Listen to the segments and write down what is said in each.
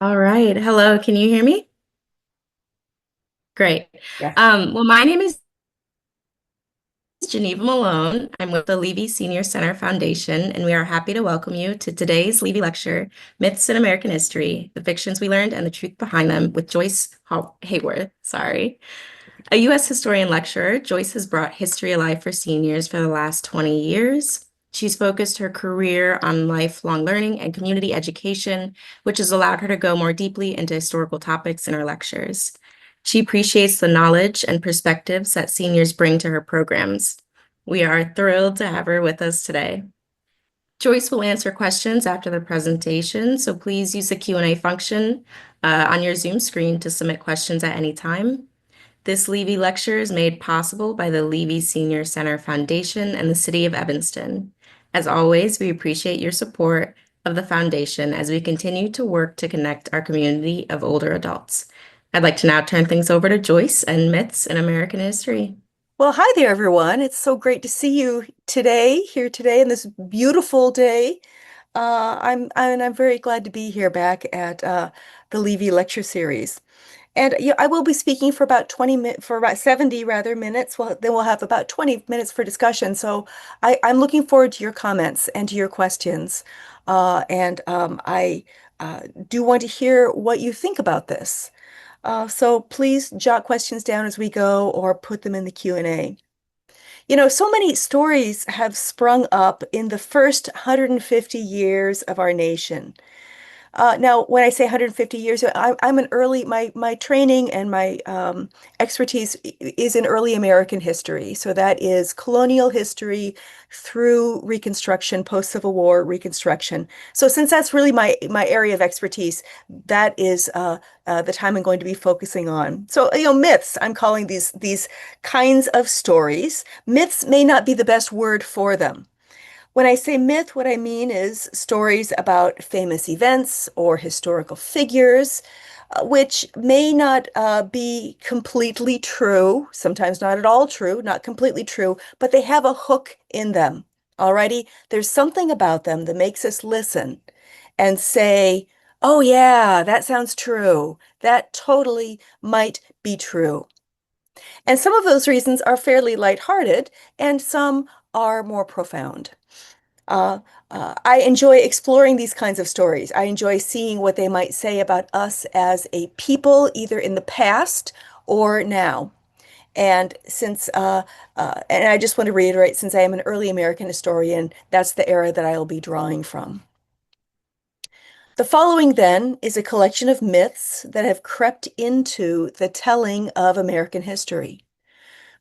All right. Hello. Can you hear me? Great. Yes. Well, my name is Geneva Malone. I'm with the Levy Senior Center Foundation, and we are happy to welcome you to today's Levy lecture, Myths in American History, the Fictions We Learned and the Truth Behind Them with Joyce Haworth. Sorry. A U.S. historian lecturer, Joyce has brought history alive for seniors for the last 20 years. She's focused her career on lifelong learning and community education, which has allowed her to go more deeply into historical topics in her lectures. She appreciates the knowledge and perspectives that seniors bring to her programs. We are thrilled to have her with us today. Joyce will answer questions after the presentation, so please use the Q&A function on your Zoom screen to submit questions at any time. This Levy lecture is made possible by the Levy Senior Center Foundation and the City of Evanston. As always, we appreciate your support of the foundation as we continue to work to connect our community of older adults. I'd like to now turn things over to Joyce and Myths in American History. Well, hi there, everyone. It's so great to see you today, here today, in this beautiful day. I'm very glad to be here back at the Levy Lecture Series. And I will be speaking for about 20 minutes, for about 70 rather minutes. Well, then we'll have about 20 minutes for discussion. So I'm looking forward to your comments and to your questions. I do want to hear what you think about this. So please jot questions down as we go or put them in the Q&A. So many stories have sprung up in the first 150 years of our nation. Now, when I say 150 years, I'm an early, my training and my expertise is in early American history. So that is colonial history through Reconstruction, post-Civil War Reconstruction. So since that's really my area of expertise, that is the time I'm going to be focusing on. So, myths, I'm calling these kinds of stories. Myths may not be the best word for them. When I say myth, what I mean is stories about famous events or historical figures, which may not be completely true, sometimes not at all true, not completely true, but they have a hook in them. Alrighty? There's something about them that makes us listen and say, oh, yeah, that sounds true. That totally might be true. And some of those reasons are fairly lighthearted, and some are more profound. Uh, I enjoy exploring these kinds of stories. I enjoy seeing what they might say about us as a people, either in the past or now. And I just want to reiterate, since I am an early American historian, that's the era that I will be drawing from. The following, then, is a collection of myths that have crept into the telling of American history.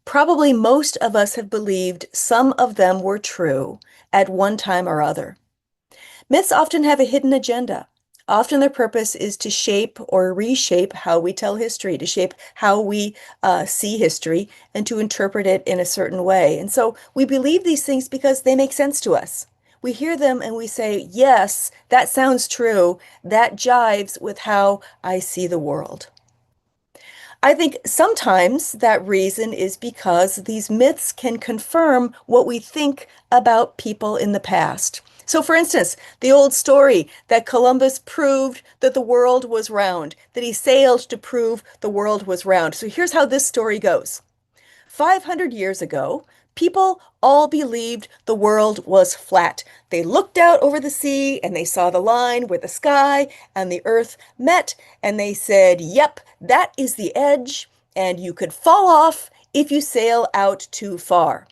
Probably most of us have believed some of them were true at one time or other. Myths often have a hidden agenda. Often their purpose is to shape or reshape how we tell history, to shape how we see history, and to interpret it in a certain way. And so we believe these things because they make sense to us. We hear them and we say, yes, that sounds true. That jives with how I see the world. I think sometimes that reason is because these myths can confirm what we think about people in the past. So, for instance, the old story that Columbus proved that the world was round, that he sailed to prove the world was round. So, here's how this story goes. 500 years ago, people all believed the world was flat. They looked out over the sea and they saw the line where the sky and the earth met, and they said, yep, that is the edge, and you could fall off if you sail out too far.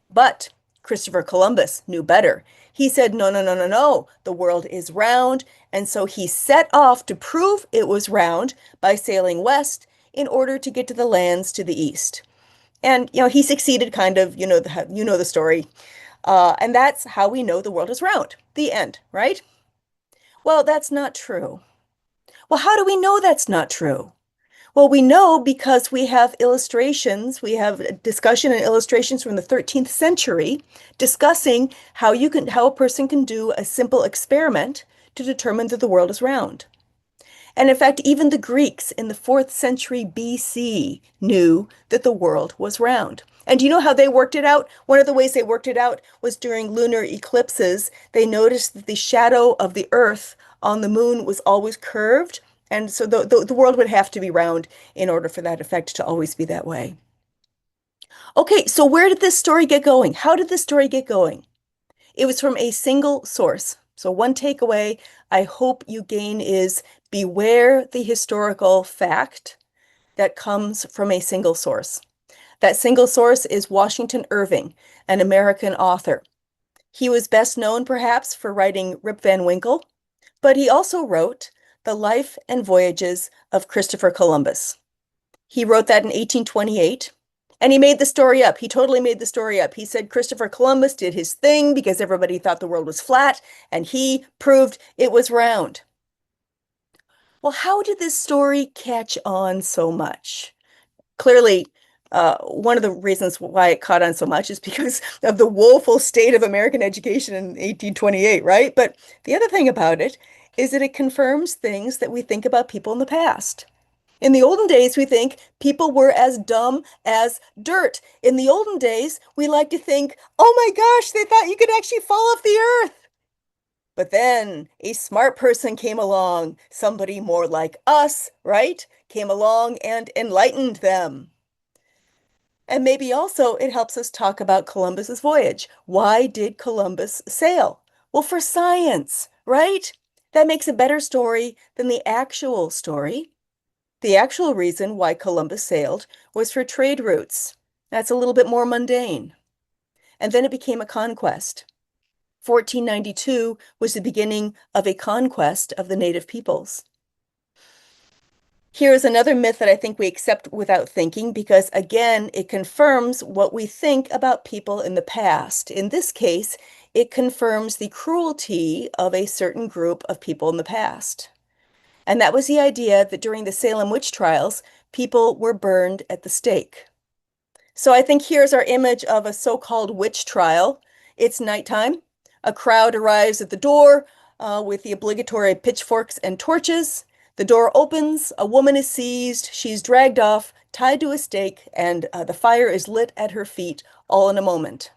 But Christopher Columbus knew better. He said, no, no, no, no, no, the world is round. And so he set off to prove it was round by sailing west in order to get to the lands to the east. And he succeeded kind of, the story. And that's how we know the world is round. The end, right? Well, that's not true. Well, how do we know that's not true? Well, we know because we have illustrations, we have discussion and illustrations from the 13th century discussing how a person can do a simple experiment to determine that the world is round. And in fact, even the Greeks in the 4th century BC knew that the world was round. And do you know how they worked it out? One of the ways they worked it out was during lunar eclipses. They noticed that the shadow of the Earth on the moon was always curved, And so the world would have to be round in order for that effect to always be that way. Okay, so where did this story get going? How did this story get going? It was from a single source. So one takeaway I hope you gain is beware the historical fact that comes from a single source. That single source is Washington Irving, an American author. He was best known perhaps for writing Rip Van Winkle, but he also wrote The Life and Voyages of Christopher Columbus. He wrote that in 1828, and he made the story up. He totally made the story up. He said Christopher Columbus did his thing because everybody thought the world was flat, and he proved it was round. Well, how did this story catch on so much? Clearly, one of the reasons why it caught on so much is because of the woeful state of American education in 1828, right? But the other thing about it is that it confirms things that we think about people in the past. In the olden days, we think people were as dumb as dirt. In the olden days, we like to think, oh my gosh, they thought you could actually fall off the earth. But then a smart person came along, somebody more like us, right? Came along and enlightened them. And maybe also it helps us talk about Columbus's voyage. Why did Columbus sail? Well, for science, right? That makes a better story than the actual story. The actual reason why Columbus sailed was for trade routes. That's a little bit more mundane. And then it became a conquest. 1492 was the beginning of a conquest of the native peoples. Here is another myth that I think we accept without thinking because, again, it confirms what we think about people in the past. In this case, it confirms the cruelty of a certain group of people in the past. And that was the idea that during the Salem witch trials, people were burned at the stake. So I think here's our image of a so-called witch trial. It's nighttime. A crowd arrives at the door with the obligatory pitchforks and torches. The door opens, a woman is seized, she's dragged off, tied to a stake, and the fire is lit at her feet all in a moment.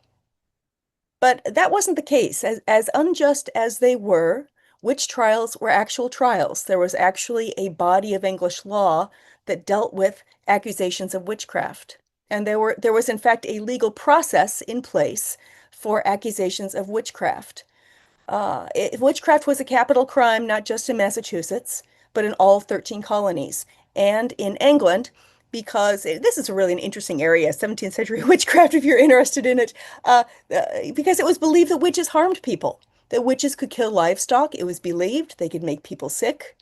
But that wasn't the case. As unjust as they were, witch trials were actual trials. There was actually a body of English law that dealt with accusations of witchcraft. And there was in fact a legal process in place for accusations of witchcraft. Witchcraft was a capital crime, not just in Massachusetts, but in all 13 colonies. And in England, because this is really an interesting area, 17th century witchcraft, if you're interested in it, because it was believed that witches harmed people, that witches could kill livestock. It was believed they could make people sick.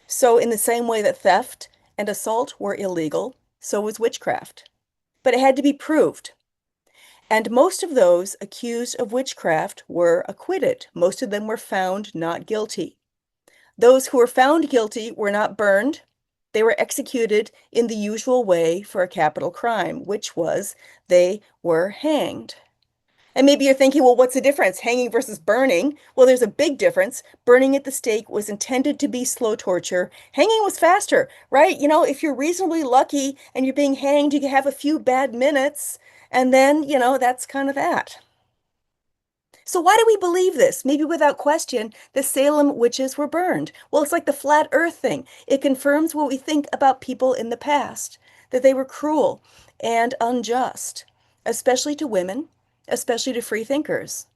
So in the same way that theft and assault were illegal, so was witchcraft. But it had to be proved. And most of those accused of witchcraft were acquitted. Most of them were found not guilty. Those who were found guilty were not burned. They were executed in the usual way for a capital crime, which was they were hanged. And maybe you're thinking, well, what's the difference? Hanging versus burning? Well, there's a big difference. Burning at the stake was intended to be slow torture. Hanging was faster, right? You know, if you're reasonably lucky and you're being hanged, you can have a few bad minutes, and then, that's kind of that. So why do we believe this? Maybe without question, the Salem witches were burned. Well, it's like the flat earth thing. It confirms what we think about people in the past, that they were cruel and unjust, especially to women, especially to free thinkers.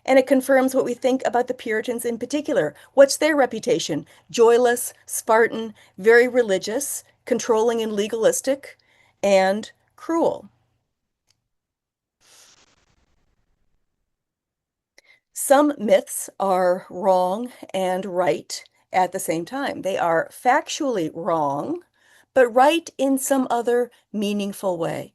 And it confirms what we think about the Puritans in particular. What's their reputation? Joyless, Spartan, very religious, controlling and legalistic, and cruel. Some myths are wrong and right at the same time. They are factually wrong, but right in some other meaningful way.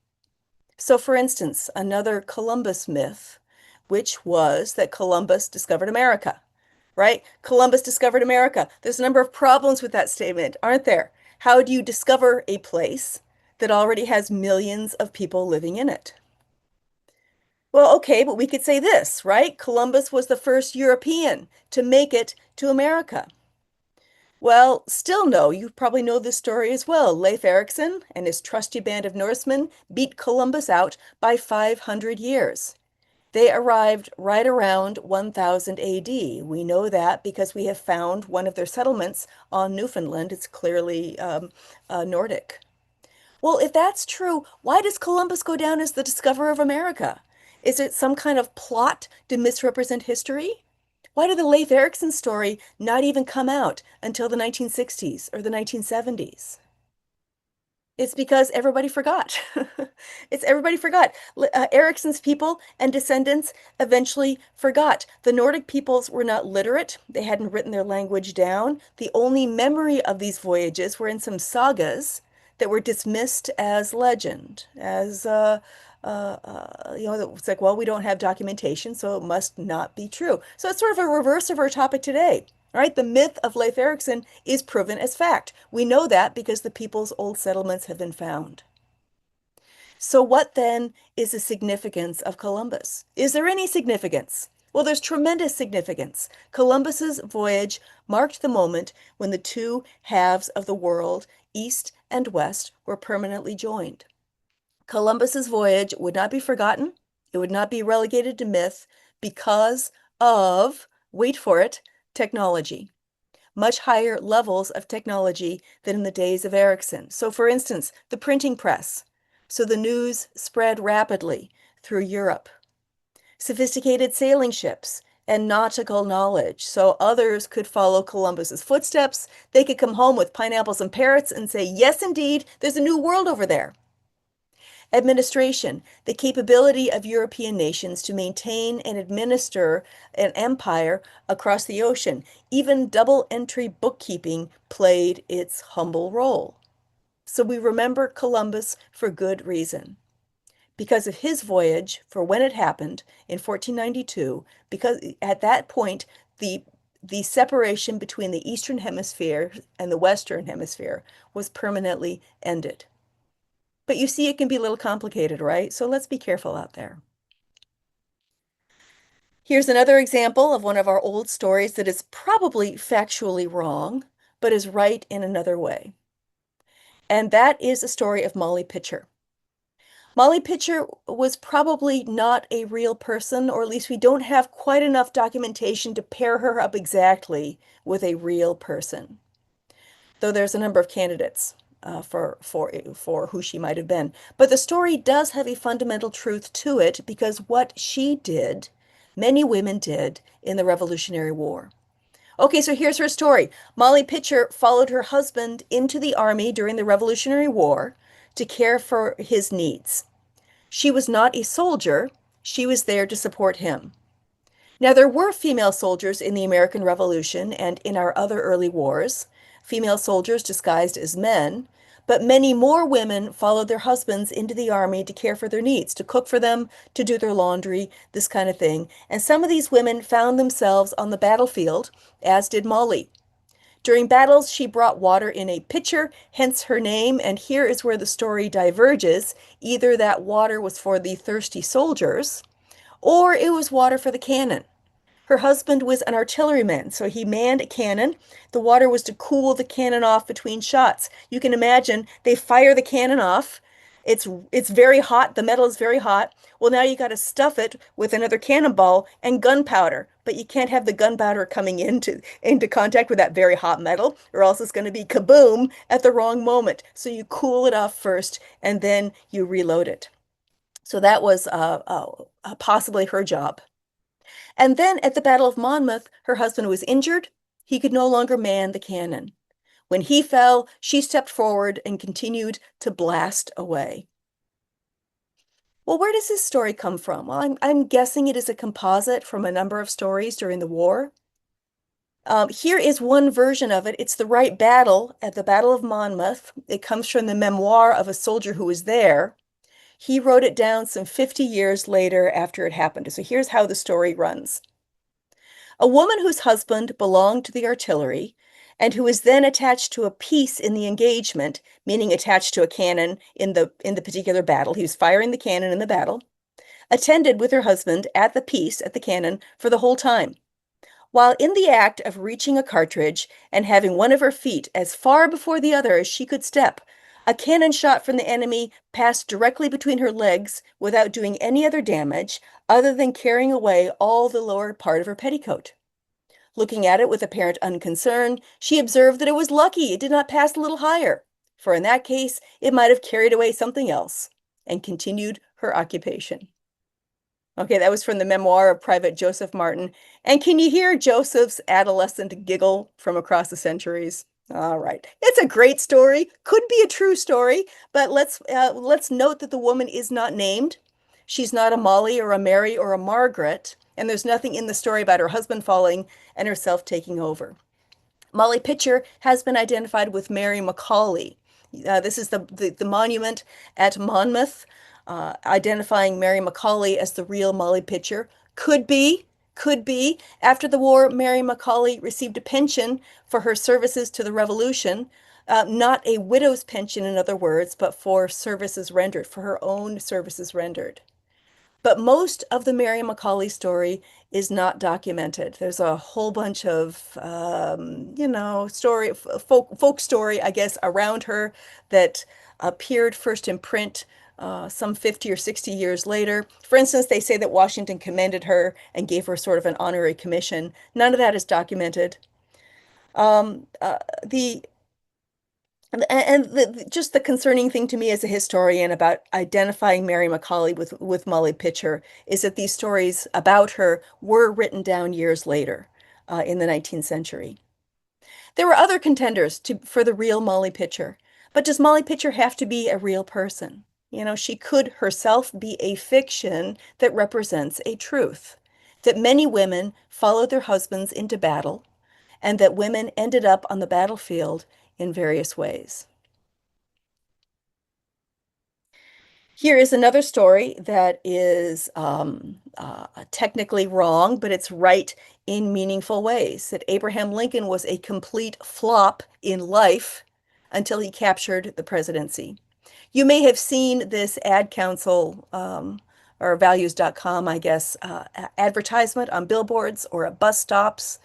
So, for instance, another Columbus myth, which was that Columbus discovered America, right? Columbus discovered America. There's a number of problems with that statement, aren't there? How do you discover a place that already has millions of people living in it? Well, okay, but we could say this, right? Columbus was the first European to make it to America. Well, still no, you probably know this story as well. Leif Erikson and his trusty band of Norsemen beat Columbus out by 500 years. They arrived right around 1000 AD. We know that because we have found one of their settlements on Newfoundland. It's clearly Nordic. Well, if that's true, why does Columbus go down as the discoverer of America? Is it some kind of plot to misrepresent history? Why did the Leif Erikson story not even come out until the 1960s or the 1970s? It's because everybody forgot. It's everybody forgot. Ericsson's people and descendants eventually forgot. The Nordic peoples were not literate. They hadn't written their language down. The only memory of these voyages were in some sagas that were dismissed as legend, as it's like, well, we don't have documentation, so it must not be true. So it's sort of a reverse of our topic today. Right? The myth of Leif Erikson is proven as fact. We know that because the people's old settlements have been found. So what then is the significance of Columbus? Is there any significance? Well, there's tremendous significance. Columbus's voyage marked the moment when the two halves of the world, East and West, were permanently joined. Columbus's voyage would not be forgotten. It would not be relegated to myth because of, wait for it, technology, much higher levels of technology than in the days of Ericsson. So, for instance, the printing press. So the news spread rapidly through Europe. Sophisticated sailing ships and nautical knowledge. So others could follow Columbus's footsteps. They could come home with pineapples and parrots and say, yes, indeed, there's a new world over there. Administration, the capability of European nations to maintain and administer an empire across the ocean. Even double entry bookkeeping played its humble role. So we remember Columbus for good reason. Because of his voyage, for when it happened in 1492, because at that point, the separation between the Eastern Hemisphere and the Western Hemisphere was permanently ended. But you see, it can be a little complicated, right? So let's be careful out there. Here's another example of one of our old stories that is probably factually wrong, but is right in another way. And that is the story of Molly Pitcher. Molly Pitcher was probably not a real person, or at least we don't have quite enough documentation to pair her up exactly with a real person, though there's a number of candidates for who she might have been. But the story does have a fundamental truth to it because what she did, many women did in the Revolutionary War. Okay, so here's her story. Molly Pitcher followed her husband into the army during the Revolutionary War to care for his needs. She was not a soldier. She was there to support him. Now, there were female soldiers in the American Revolution and in our other early wars, female soldiers disguised as men, but many more women followed their husbands into the army to care for their needs, to cook for them, to do their laundry, this kind of thing. And some of these women found themselves on the battlefield, as did Molly. During battles, she brought water in a pitcher, hence her name, and here is where the story diverges. Either that water was for the thirsty soldiers, or it was water for the cannon. Her husband was an artilleryman, so he manned a cannon. The water was to cool the cannon off between shots. You can imagine they fire the cannon off. It's very hot. The metal is very hot. Well, now you got to stuff it with another cannonball and gunpowder, but you can't have the gunpowder coming into contact with that very hot metal, or else it's going to be kaboom at the wrong moment. So you cool it off first, and then you reload it. So that was possibly her job. And then at the Battle of Monmouth, her husband was injured. He could no longer man the cannon. When he fell, she stepped forward and continued to blast away. Well, where does this story come from? Well, I'm guessing it is a composite from a number of stories during the war. Here is one version of it. It's the right battle at the Battle of Monmouth. It comes from the memoir of a soldier who was there. He wrote it down some 50 years later after it happened. So here's how the story runs. A woman whose husband belonged to the artillery and who was then attached to a piece in the engagement, meaning attached to a cannon in the particular battle. He was firing the cannon in the battle, attended with her husband at the piece, at the cannon, for the whole time. While in the act of reaching a cartridge and having one of her feet as far before the other as she could step, A cannon shot from the enemy passed directly between her legs without doing any other damage other than carrying away all the lower part of her petticoat. Looking at it with apparent unconcern, she observed that it was lucky it did not pass a little higher, for in that case it might have carried away something else, and continued her occupation. Okay, that was from the memoir of Private Joseph Martin. And can you hear Joseph's adolescent giggle from across the centuries? All right. It's a great story. Could be a true story, but let's note that the woman is not named. She's not a Molly or a Mary or a Margaret, and there's nothing in the story about her husband falling and herself taking over. Molly Pitcher has been identified with Mary Macaulay. This is the monument at Monmouth, identifying Mary Macaulay as the real Molly Pitcher. Could be, could be. After the war, Mary Macaulay received a pension for her services to the Revolution. Not a widow's pension, in other words, but for services rendered, for her own services rendered. But most of the Mary Macaulay story is not documented. There's a whole bunch of, folk story, I guess, around her that appeared first in print some 50 or 60 years later. For instance, they say that Washington commended her and gave her sort of an honorary commission. None of that is documented. The just the concerning thing to me as a historian about identifying Mary Macaulay with Molly Pitcher is that these stories about her were written down years later in the 19th century. There were other contenders for the real Molly Pitcher, but does Molly Pitcher have to be a real person? You know, she could herself be a fiction that represents a truth, that many women followed their husbands into battle, and that women ended up on the battlefield in various ways. Here is another story that is technically wrong, but it's right in meaningful ways. That Abraham Lincoln was a complete flop in life until he captured the presidency. You may have seen this ad council or values.com, I guess, advertisement on billboards or at bus stops.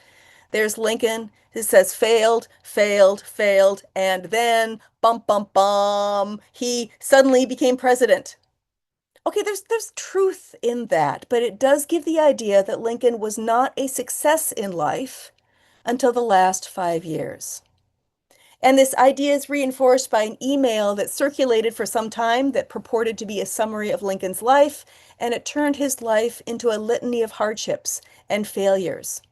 There's Lincoln. It says failed, failed, failed, and then bum bum bum, he suddenly became president. Okay, there's truth in that, but it does give the idea that Lincoln was not a success in life until the last 5 years. And this idea is reinforced by an email that circulated for some time that purported to be a summary of Lincoln's life, and it turned his life into a litany of hardships and failures.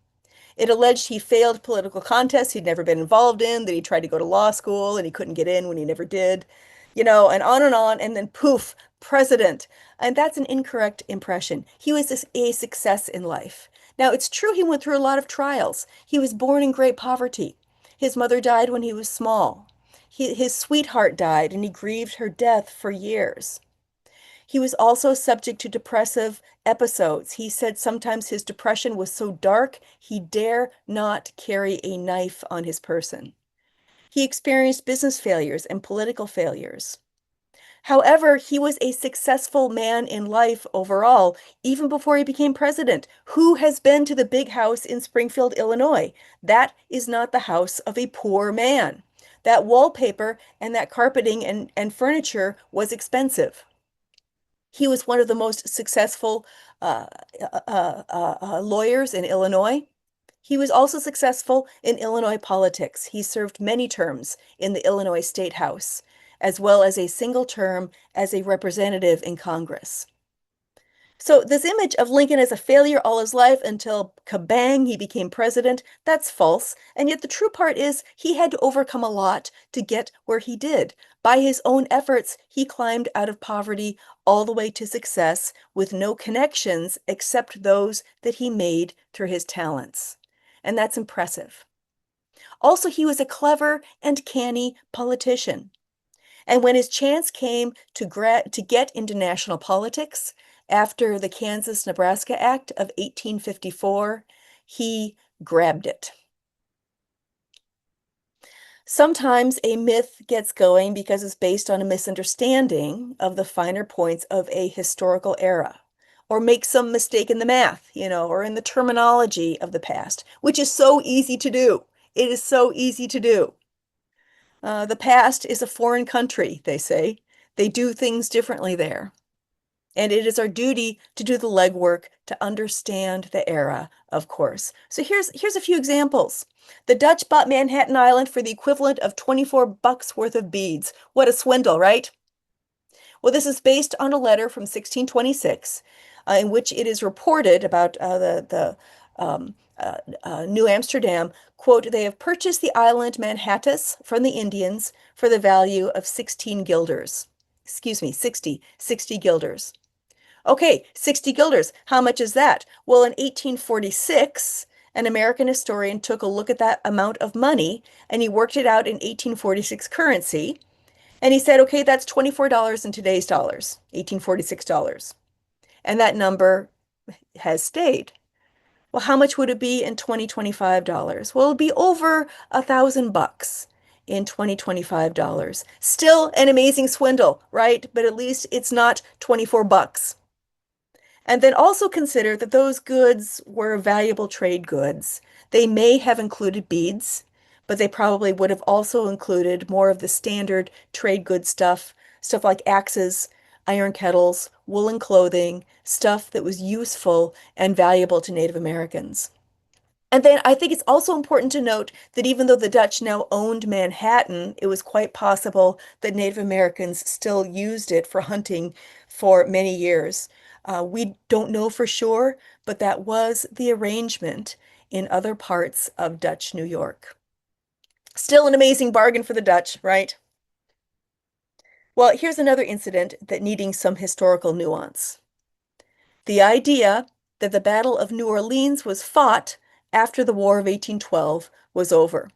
It alleged he failed political contests he'd never been involved in, that he tried to go to law school and he couldn't get in when he never did, and on, and then poof, president. And that's an incorrect impression. He was a success in life. Now, it's true he went through a lot of trials. He was born in great poverty. His mother died when he was small. His sweetheart died, and he grieved her death for years. He was also subject to depressive episodes. He said sometimes his depression was so dark he dare not carry a knife on his person. He experienced business failures and political failures. However, he was a successful man in life overall, even before he became president. Who has been to the big house in Springfield, Illinois? That is not the house of a poor man. That wallpaper and that carpeting and furniture was expensive. He was one of the most successful lawyers in Illinois. He was also successful in Illinois politics. He served many terms in the Illinois State House, as well as a single term as a representative in Congress. So this image of Lincoln as a failure all his life until kabang, he became president, that's false. And yet the true part is he had to overcome a lot to get where he did. By his own efforts, he climbed out of poverty all the way to success with no connections except those that he made through his talents. And that's impressive. Also, he was a clever and canny politician. And when his chance came to get into national politics after the Kansas-Nebraska Act of 1854, he grabbed it. Sometimes a myth gets going because it's based on a misunderstanding of the finer points of a historical era, or makes some mistake in the math, or in the terminology of the past, which is so easy to do. It is so easy to do. The past is a foreign country, they say. They do things differently there. And it is our duty to do the legwork to understand the era, of course. So here's a few examples. The Dutch bought Manhattan Island for the equivalent of 24 bucks worth of beads. What a swindle, right? Well, this is based on a letter from 1626, in which it is reported about New Amsterdam. Quote, they have purchased the island Manhattas from the Indians for the value of 16 guilders. Excuse me, 60 guilders. Okay, 60 guilders. How much is that? Well, in 1846, an American historian took a look at that amount of money and he worked it out in 1846 currency. And he said, okay, that's $24 in today's dollars, 1846 dollars. And that number has stayed. Well, how much would it be in 2025 dollars? Well, it'll be over $1,000 in 2025 dollars. Still an amazing swindle, right? But at least it's not 24 bucks. And then also consider that those goods were valuable trade goods. They may have included beads, but they probably would have also included more of the standard trade good stuff, stuff like axes, iron kettles, woolen clothing, stuff that was useful and valuable to Native Americans. And then I think it's also important to note that even though the Dutch now owned Manhattan, it was quite possible that Native Americans still used it for hunting for many years. We don't know for sure, but that was the arrangement in other parts of Dutch New York. Still an amazing bargain for the Dutch, right? Well, here's another incident that needing some historical nuance. The idea that the Battle of New Orleans was fought after the War of 1812 was over.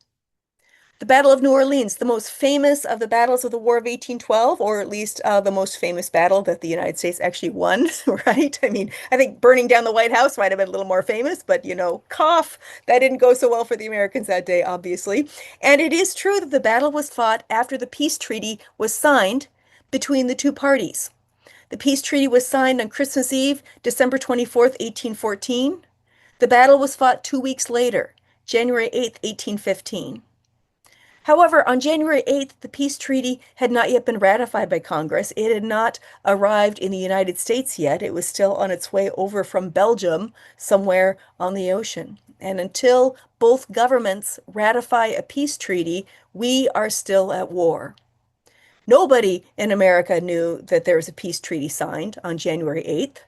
The Battle of New Orleans, the most famous of the battles of the War of 1812, or at least the most famous battle that the United States actually won, right? I mean, I think burning down the White House might have been a little more famous, but cough, that didn't go so well for the Americans that day, obviously. And it is true that the battle was fought after the peace treaty was signed between the two parties. The peace treaty was signed on Christmas Eve, December 24th, 1814. The battle was fought 2 weeks later, January 8th, 1815. However, on January 8th, the peace treaty had not yet been ratified by Congress. It had not arrived in the United States yet. It was still on its way over from Belgium, somewhere on the ocean. And until both governments ratify a peace treaty, we are still at war. Nobody in America knew that there was a peace treaty signed on January 8th.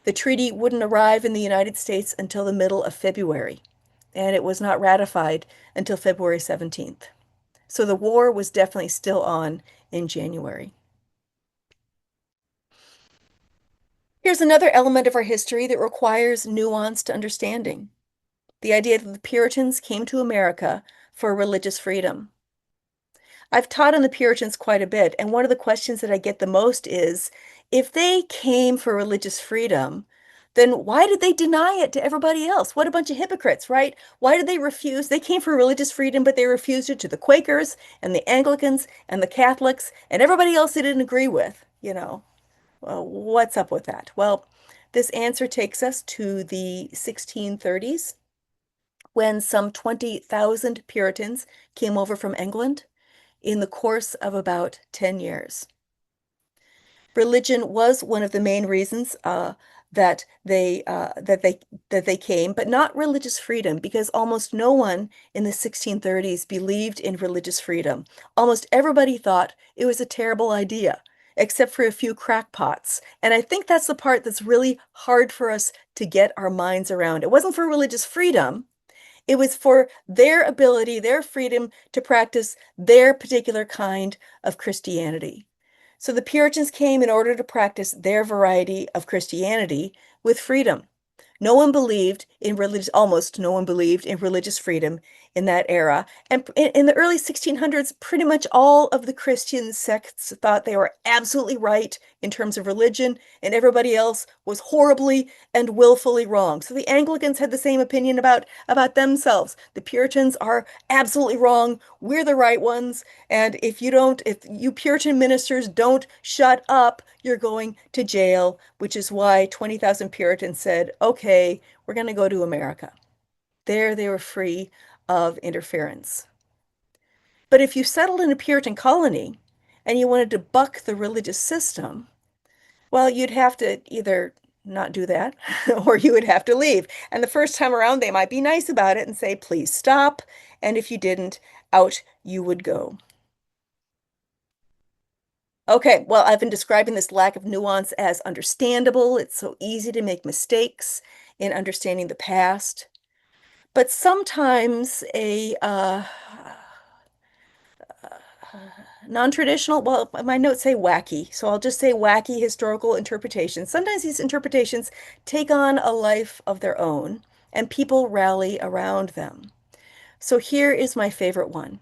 The treaty wouldn't arrive in the United States until the middle of February, and it was not ratified until February 17th. So the war was definitely still on in January. Here's another element of our history that requires nuanced understanding. The idea that the Puritans came to America for religious freedom. I've taught on the Puritans quite a bit, and one of the questions that I get the most is, if they came for religious freedom, then why did they deny it to everybody else? What a bunch of hypocrites, right? Why did they refuse? They came for religious freedom, but they refused it to the Quakers and the Anglicans and the Catholics and everybody else they didn't agree with, Well, what's up with that? Well, this answer takes us to the 1630s when some 20,000 Puritans came over from England in the course of about 10 years. Religion was one of the main reasons that they came, but not religious freedom, because almost no one in the 1630s believed in religious freedom. Almost everybody thought it was a terrible idea, except for a few crackpots. And I think that's the part that's really hard for us to get our minds around. It wasn't for religious freedom. It was for their ability, their freedom to practice their particular kind of Christianity. So the Puritans came in order to practice their variety of Christianity with freedom. No one believed in religious, almost no one believed in religious freedom in that era. And in the early 1600s, pretty much all of the Christian sects thought they were absolutely right in terms of religion, and everybody else was horribly and willfully wrong. So the Anglicans had the same opinion about themselves. The Puritans are absolutely wrong. We're the right ones. And if you Puritan ministers don't shut up, you're going to jail, which is why 20,000 Puritans said, okay, we're going to go to America. There they were free of interference. But if you settled in a Puritan colony and you wanted to buck the religious system, well, you'd have to either not do that or you would have to leave. And the first time around, they might be nice about it and say, please stop. And if you didn't, out you would go. Okay, well, I've been describing this lack of nuance as understandable. It's so easy to make mistakes in understanding the past. But sometimes a non-traditional, well, my notes say wacky, so I'll just say wacky historical interpretations. Sometimes these interpretations take on a life of their own, and people rally around them. So here is my favorite one,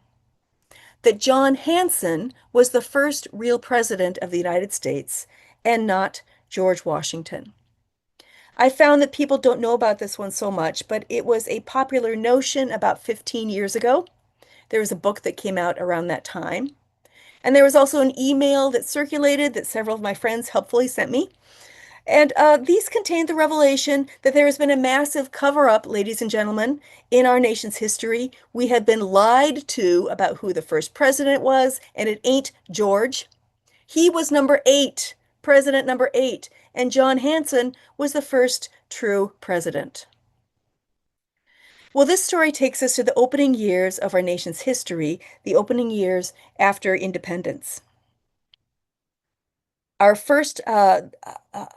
that John Hanson was the first real president of the United States and not George Washington. I found that people don't know about this one so much, but it was a popular notion about 15 years ago. There was a book that came out around that time. And there was also an email that circulated that several of my friends helpfully sent me. And these contained the revelation that there has been a massive cover-up, ladies and gentlemen, in our nation's history. We have been lied to about who the first president was, and it ain't George. He was number 8, president number 8, and John Hanson was the first true president. Well, this story takes us to the opening years of our nation's history, the opening years after independence. Our first, uh, uh,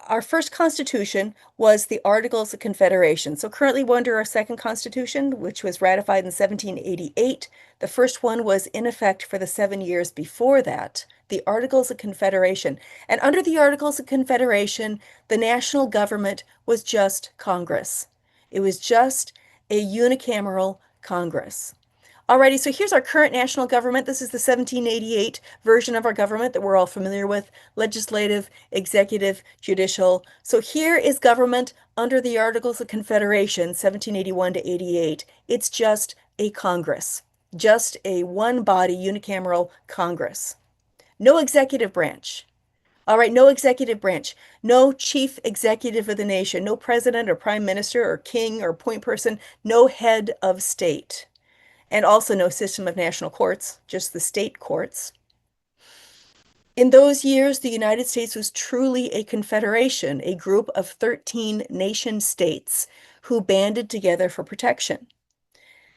our first constitution was the Articles of Confederation. So currently we're under our second constitution, which was ratified in 1788. The first one was in effect for the 7 years before that, the Articles of Confederation. And under the Articles of Confederation, the national government was just Congress. It was just a unicameral Congress. Alrighty, so here's our current national government. This is the 1788 version of our government that we're all familiar with, legislative, executive, judicial. So here is government under the Articles of Confederation, 1781 to 88. It's just a Congress, just a one-body unicameral Congress. No executive branch. All right, no executive branch, no chief executive of the nation, no president or prime minister or king or point person, no head of state, and also no system of national courts, just the state courts. In those years, the United States was truly a confederation, a group of 13 nation states who banded together for protection.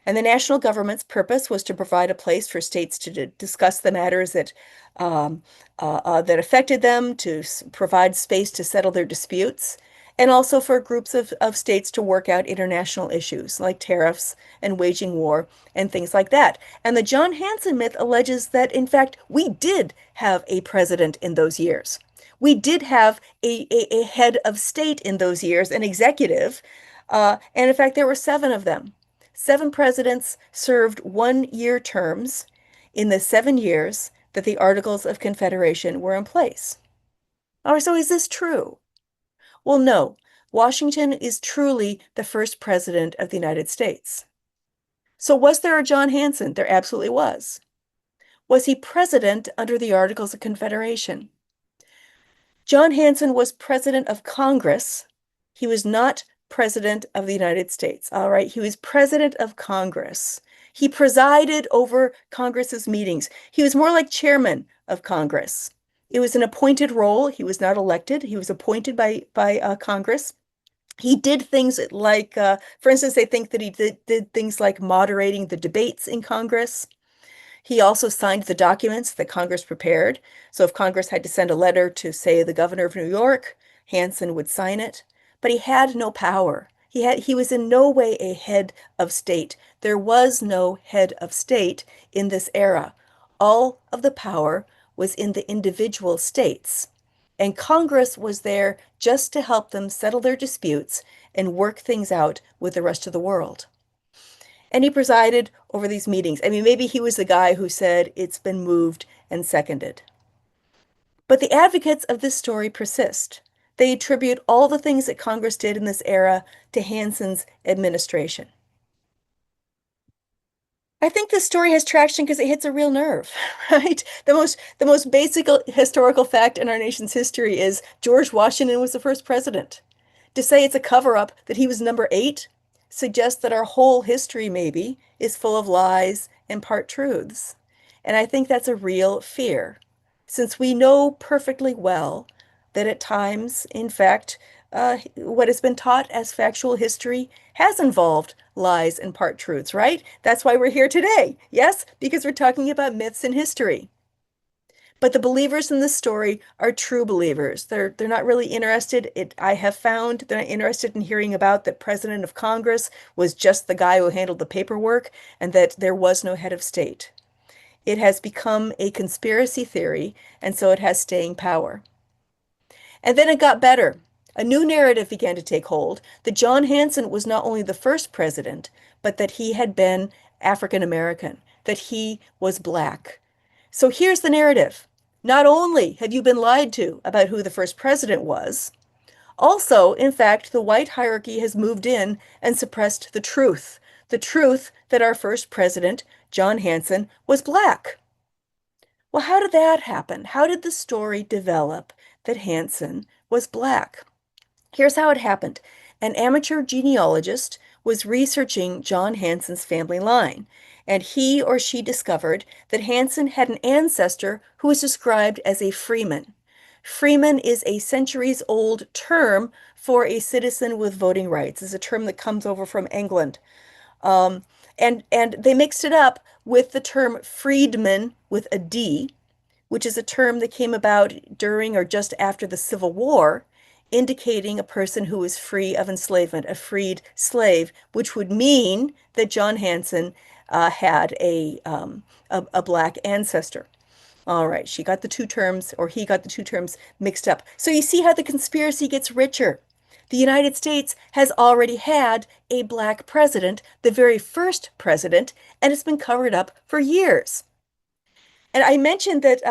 And the national government's purpose was to provide a place for states to discuss the matters that affected them, to provide space to settle their disputes, and also for groups of states to work out international issues like tariffs and waging war and things like that. And the John Hanson myth alleges that, in fact, we did have a president in those years. We did have a head of state in those years, an executive, and in fact, there were 7 of them. 7 presidents served 1-year terms in the 7 years that the Articles of Confederation were in place. All right, so is this true? Well, no. Washington is truly the first president of the United States. So was there a John Hanson? There absolutely was. Was he president under the Articles of Confederation? John Hanson was president of Congress. He was not president of the United States. All right, he was president of Congress. He presided over Congress's meetings. He was more like chairman of Congress. It was an appointed role. He was not elected. He was appointed by Congress. He did things like, for instance, they think that he did things like moderating the debates in Congress. He also signed the documents that Congress prepared. So if Congress had to send a letter to, say, the governor of New York, Hanson would sign it. But he had no power. He was in no way a head of state. There was no head of state in this era. All of the power was in the individual states. And Congress was there just to help them settle their disputes and work things out with the rest of the world. And he presided over these meetings. I mean, maybe he was the guy who said, it's been moved and seconded. But the advocates of this story persist. They attribute all the things that Congress did in this era to Hanson's administration. I think this story has traction because it hits a real nerve, right? The most basic historical fact in our nation's history is George Washington was the first president. To say it's a cover-up that he was number 8 suggests that our whole history maybe is full of lies and part truths. And I think that's a real fear, since we know perfectly well that at times, in fact, what has been taught as factual history has involved lies and part truths, right? That's why we're here today. Yes, because we're talking about myths in history. But the believers in this story are true believers. They're not really interested. I have found they're not interested in hearing about that President of Congress was just the guy who handled the paperwork and that there was no head of state. It has become a conspiracy theory, and so it has staying power. And then it got better. A new narrative began to take hold that John Hanson was not only the first president, but that he had been African American, that he was black. So here's the narrative. Not only have you been lied to about who the first president was, also, in fact, the white hierarchy has moved in and suppressed the truth that our first president, John Hanson, was black. Well, how did that happen? How did the story develop that Hanson was black? Here's how it happened. An amateur genealogist was researching John Hanson's family line, and he or she discovered that Hanson had an ancestor who was described as a freeman. Freeman is a centuries-old term for a citizen with voting rights. It's a term that comes over from England. Um, and they mixed it up with the term freedman with a D, which is a term that came about during or just after the Civil War, indicating a person who was free of enslavement, a freed slave, which would mean that John Hanson had a black ancestor. All right, she got the two terms, or he got the two terms mixed up. So you see how the conspiracy gets richer. The United States has already had a black president, the very first president, and it's been covered up for years. And I mentioned that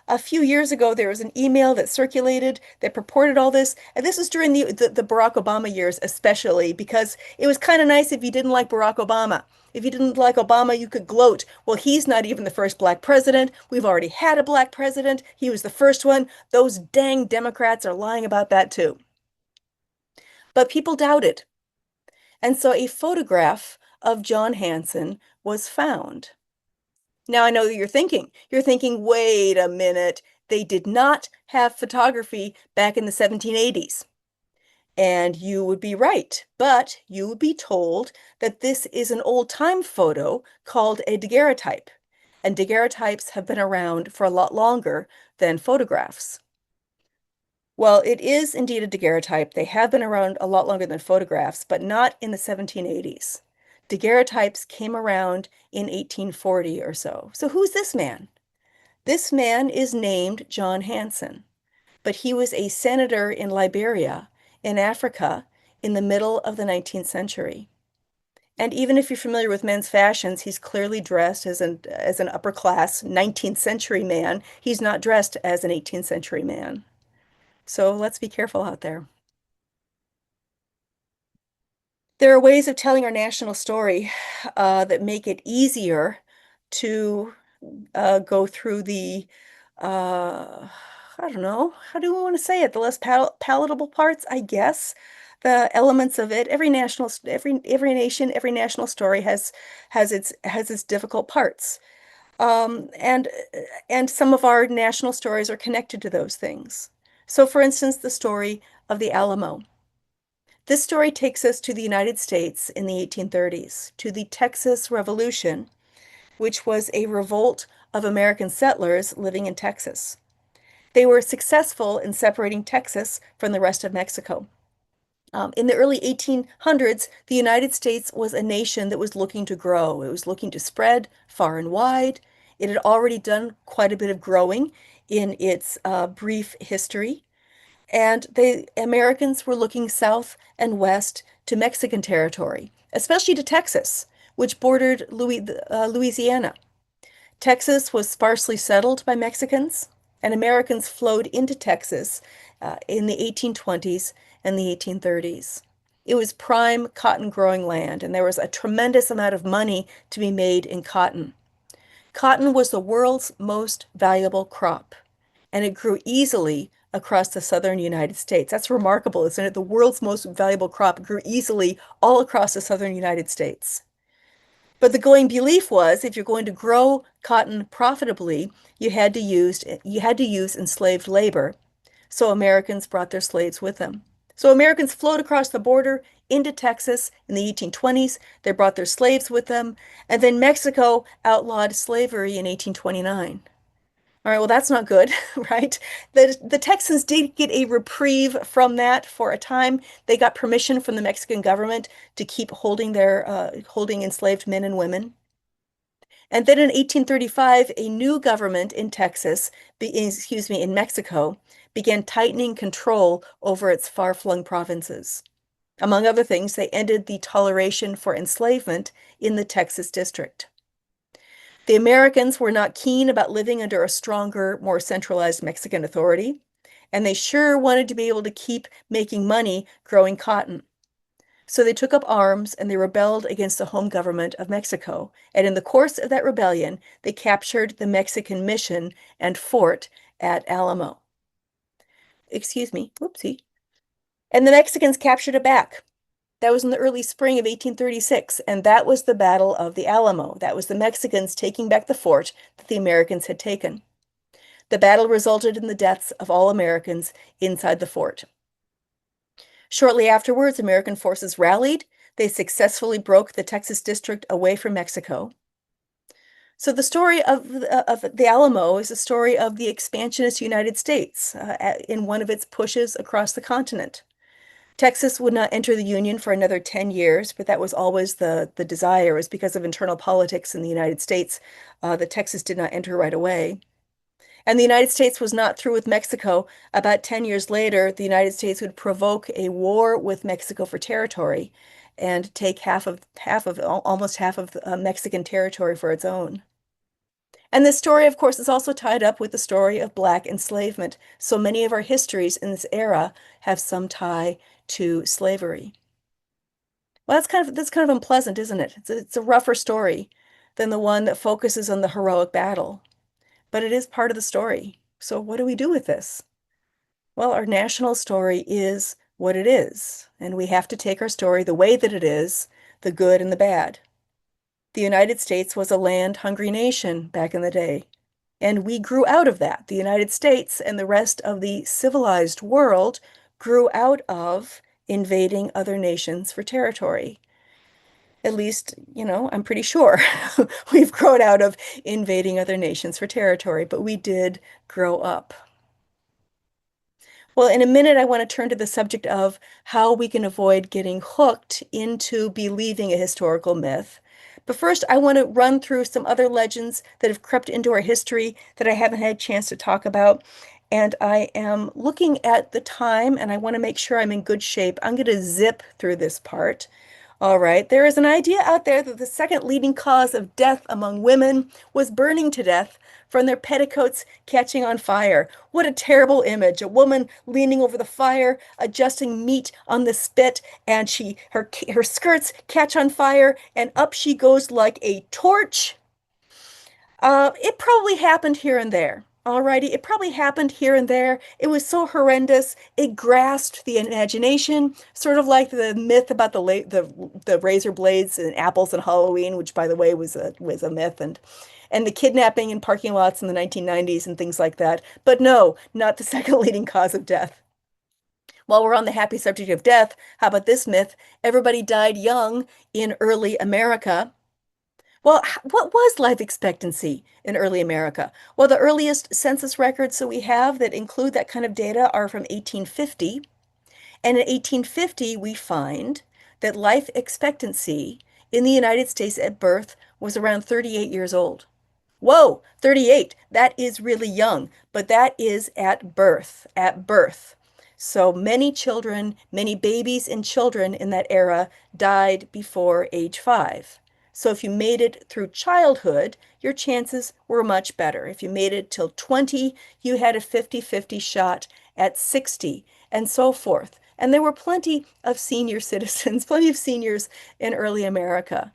a few years ago there was an email that circulated that purported all this, and this was during the Barack Obama years, especially because it was kind of nice if you didn't like Barack Obama. If you didn't like Obama, you could gloat. Well, he's not even the first black president. We've already had a black president. He was the first one. Those dang Democrats are lying about that too. But people doubted. And so a photograph of John Hanson was found. Now I know that you're thinking, wait a minute, they did not have photography back in the 1780s. And you would be right, but you would be told that this is an old time photo called a daguerreotype. And daguerreotypes have been around for a lot longer than photographs. Well, it is indeed a daguerreotype. They have been around a lot longer than photographs, but not in the 1780s. Daguerreotypes came around in 1840 or so. So who's this man? This man is named John Hanson, but he was a senator in Liberia, in Africa, in the middle of the 19th century. And even if you're familiar with men's fashions, he's clearly dressed as an upper class 19th century man. He's not dressed as an 18th century man. So let's be careful out there. There are ways of telling our national story that make it easier to go through the, I don't know, how do we want to say it? The less palatable parts, I guess. The elements of it. Every nation, every national story has its difficult parts. Um, and and some of our national stories are connected to those things. So, for instance, the story of the Alamo. This story takes us to the United States in the 1830s, to the Texas Revolution, which was a revolt of American settlers living in Texas. They were successful in separating Texas from the rest of Mexico. In the early 1800s, the United States was a nation that was looking to grow. It was looking to spread far and wide. It had already done quite a bit of growing in its brief history. And the Americans were looking south and west to Mexican territory, especially to Texas, which bordered Louisiana. Texas was sparsely settled by Mexicans, and Americans flowed into Texas in the 1820s and the 1830s. It was prime cotton growing land, and there was a tremendous amount of money to be made in cotton. Cotton was the world's most valuable crop, and it grew easily across the southern United States. That's remarkable, isn't it? The world's most valuable crop grew easily all across the southern United States. But the going belief was if you're going to grow cotton profitably, you had to use enslaved labor. So Americans brought their slaves with them. So Americans flowed across the border into Texas in the 1820s. They brought their slaves with them, and then Mexico outlawed slavery in 1829. All right, well, that's not good, right? The Texans did get a reprieve from that for a time. They got permission from the Mexican government to keep holding enslaved men and women. And then in 1835, a new government in in Mexico, began tightening control over its far-flung provinces. Among other things, they ended the toleration for enslavement in the Texas district. The Americans were not keen about living under a stronger, more centralized Mexican authority, and they sure wanted to be able to keep making money growing cotton. So they took up arms and they rebelled against the home government of Mexico. And in the course of that rebellion, they captured the Mexican mission and fort at Alamo. Excuse me, whoopsie. And the Mexicans captured it back. That was in the early spring of 1836, and that was the Battle of the Alamo. That was the Mexicans taking back the fort that the Americans had taken. The battle resulted in the deaths of all Americans inside the fort. Shortly afterwards, American forces rallied. They successfully broke the Texas district away from Mexico. So the story of the Alamo is a story of the expansionist United States in one of its pushes across the continent. Texas would not enter the Union for another 10 years, but that was always the desire, was because of internal politics in the United States that Texas did not enter right away. And the United States was not through with Mexico. About 10 years later, the United States would provoke a war with Mexico for territory and take almost half of Mexican territory for its own. And this story, of course, is also tied up with the story of Black enslavement. So many of our histories in this era have some tie to slavery. Well, that's kind of unpleasant, isn't it? It's a rougher story than the one that focuses on the heroic battle, but it is part of the story. So what do we do with this? Well, our national story is what it is, and we have to take our story the way that it is, the good and the bad. The United States was a land-hungry nation back in the day, and we grew out of that. The United States and the rest of the civilized world grew out of invading other nations for territory. At least, I'm pretty sure we've grown out of invading other nations for territory, but we did grow up. Well, in a minute, I want to turn to the subject of how we can avoid getting hooked into believing a historical myth. But first, I want to run through some other legends that have crept into our history that I haven't had a chance to talk about. And I am looking at the time and I want to make sure I'm in good shape. I'm going to zip through this part. All right, there is an idea out there that the second leading cause of death among women was burning to death from their petticoats catching on fire. What a terrible image. A woman leaning over the fire, adjusting meat on the spit, and her skirts catch on fire, and up she goes like a torch. It probably happened here and there. Alrighty, it probably happened here and there. It was so horrendous. It grasped the imagination, sort of like the myth about the razor blades and apples and Halloween, which by the way was a myth, and the kidnapping in parking lots in the 1990s and things like that. But no, not the second leading cause of death. While we're on the happy subject of death, how about this myth? Everybody died young in early America. Well, what was life expectancy in early America? Well, the earliest census records that we have that include that kind of data are from 1850. And in 1850, we find that life expectancy in the United States at birth was around 38 years old. Whoa, 38. That is really young, but that is at birth, at birth. So many children, many babies and children in that era died before age 5. So if you made it through childhood, your chances were much better. If you made it till 20, you had a 50-50 shot at 60, and so forth. And there were plenty of senior citizens, plenty of seniors in early America.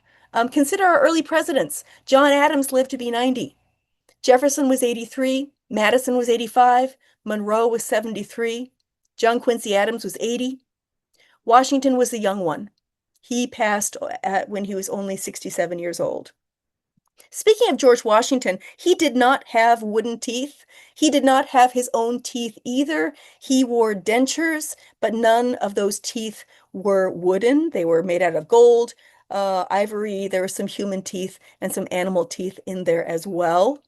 Consider our early presidents. John Adams lived to be 90. Jefferson was 83. Madison was 85. Monroe was 73. John Quincy Adams was 80. Washington was the young one. He passed when he was only 67 years old. Speaking of George Washington, he did not have wooden teeth. He did not have his own teeth either. He wore dentures, but none of those teeth were wooden. They were made out of gold, ivory. There were some human teeth and some animal teeth in there as well.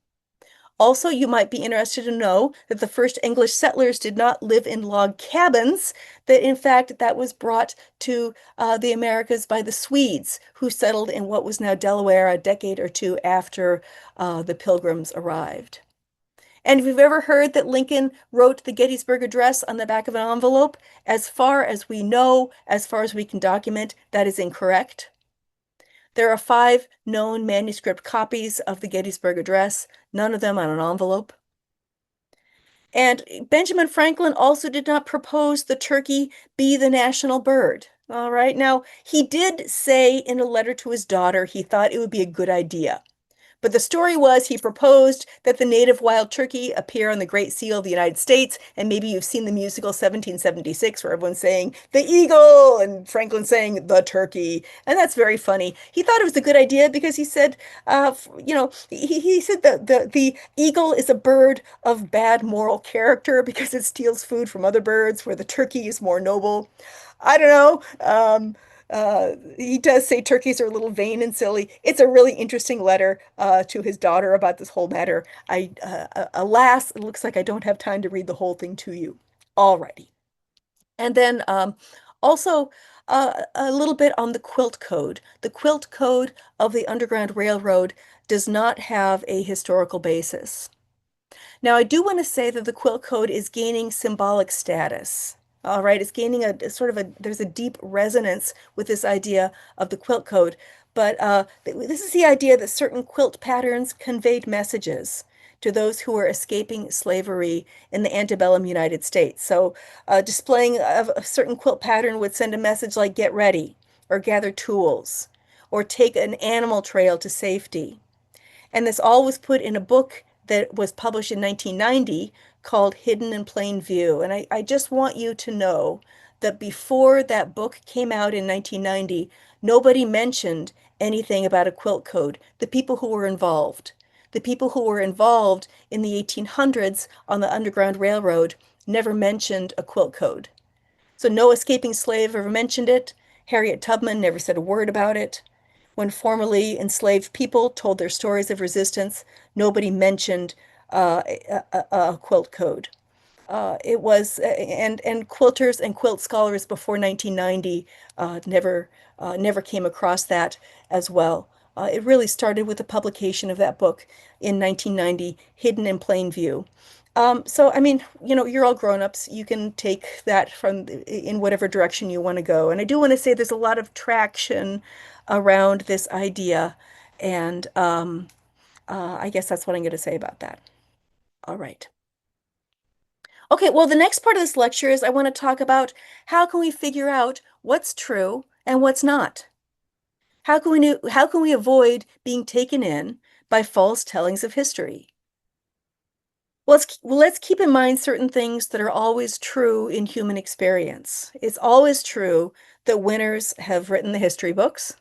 Also, you might be interested to know that the first English settlers did not live in log cabins, that in fact that was brought to the Americas by the Swedes, who settled in what was now Delaware a decade or two after the Pilgrims arrived. And if you've ever heard that Lincoln wrote the Gettysburg Address on the back of an envelope, as far as we know, as far as we can document, that is incorrect. There are 5 known manuscript copies of the Gettysburg Address, none of them on an envelope. And Benjamin Franklin also did not propose the turkey be the national bird. All right. Now, he did say in a letter to his daughter he thought it would be a good idea. But the story was he proposed that the native wild turkey appear on the Great Seal of the United States. And maybe you've seen the musical 1776, where everyone's saying the eagle and Franklin saying the turkey. And that's very funny. He thought it was a good idea because he said, he said that the eagle is a bird of bad moral character because it steals food from other birds, where the turkey is more noble. I don't know. He does say turkeys are a little vain and silly. It's a really interesting letter to his daughter about this whole matter. Alas, it looks like I don't have time to read the whole thing to you. Alrighty. And then also a little bit on the quilt code. The quilt code of the Underground Railroad does not have a historical basis. Now, I do want to say that the quilt code is gaining symbolic status. All right, it's gaining a sort of there's a deep resonance with this idea of the quilt code. But this is the idea that certain quilt patterns conveyed messages to those who were escaping slavery in the antebellum United States. So displaying a certain quilt pattern would send a message like get ready, or gather tools, or take an animal trail to safety. And this all was put in a book that was published in 1990 called Hidden in Plain View. And I just want you to know that before that book came out in 1990, nobody mentioned anything about a quilt code. The people who were involved. The people who were involved in the 1800s on the Underground Railroad never mentioned a quilt code. So no escaping slave ever mentioned it. Harriet Tubman never said a word about it. When formerly enslaved people told their stories of resistance, nobody mentioned a quilt code. It was and quilters and quilt scholars before 1990 never came across that as well. It really started with the publication of that book in 1990, Hidden in Plain View. So, I mean, you're all grown-ups. You can take that from in whatever direction you want to go. And I do want to say there's a lot of traction around this idea. And I guess that's what I'm going to say about that. All right. Okay, well, the next part of this lecture is I want to talk about how can we figure out what's true and what's not? How can we avoid being taken in by false tellings of history? Let's keep in mind certain things that are always true in human experience. It's always true that winners have written the history books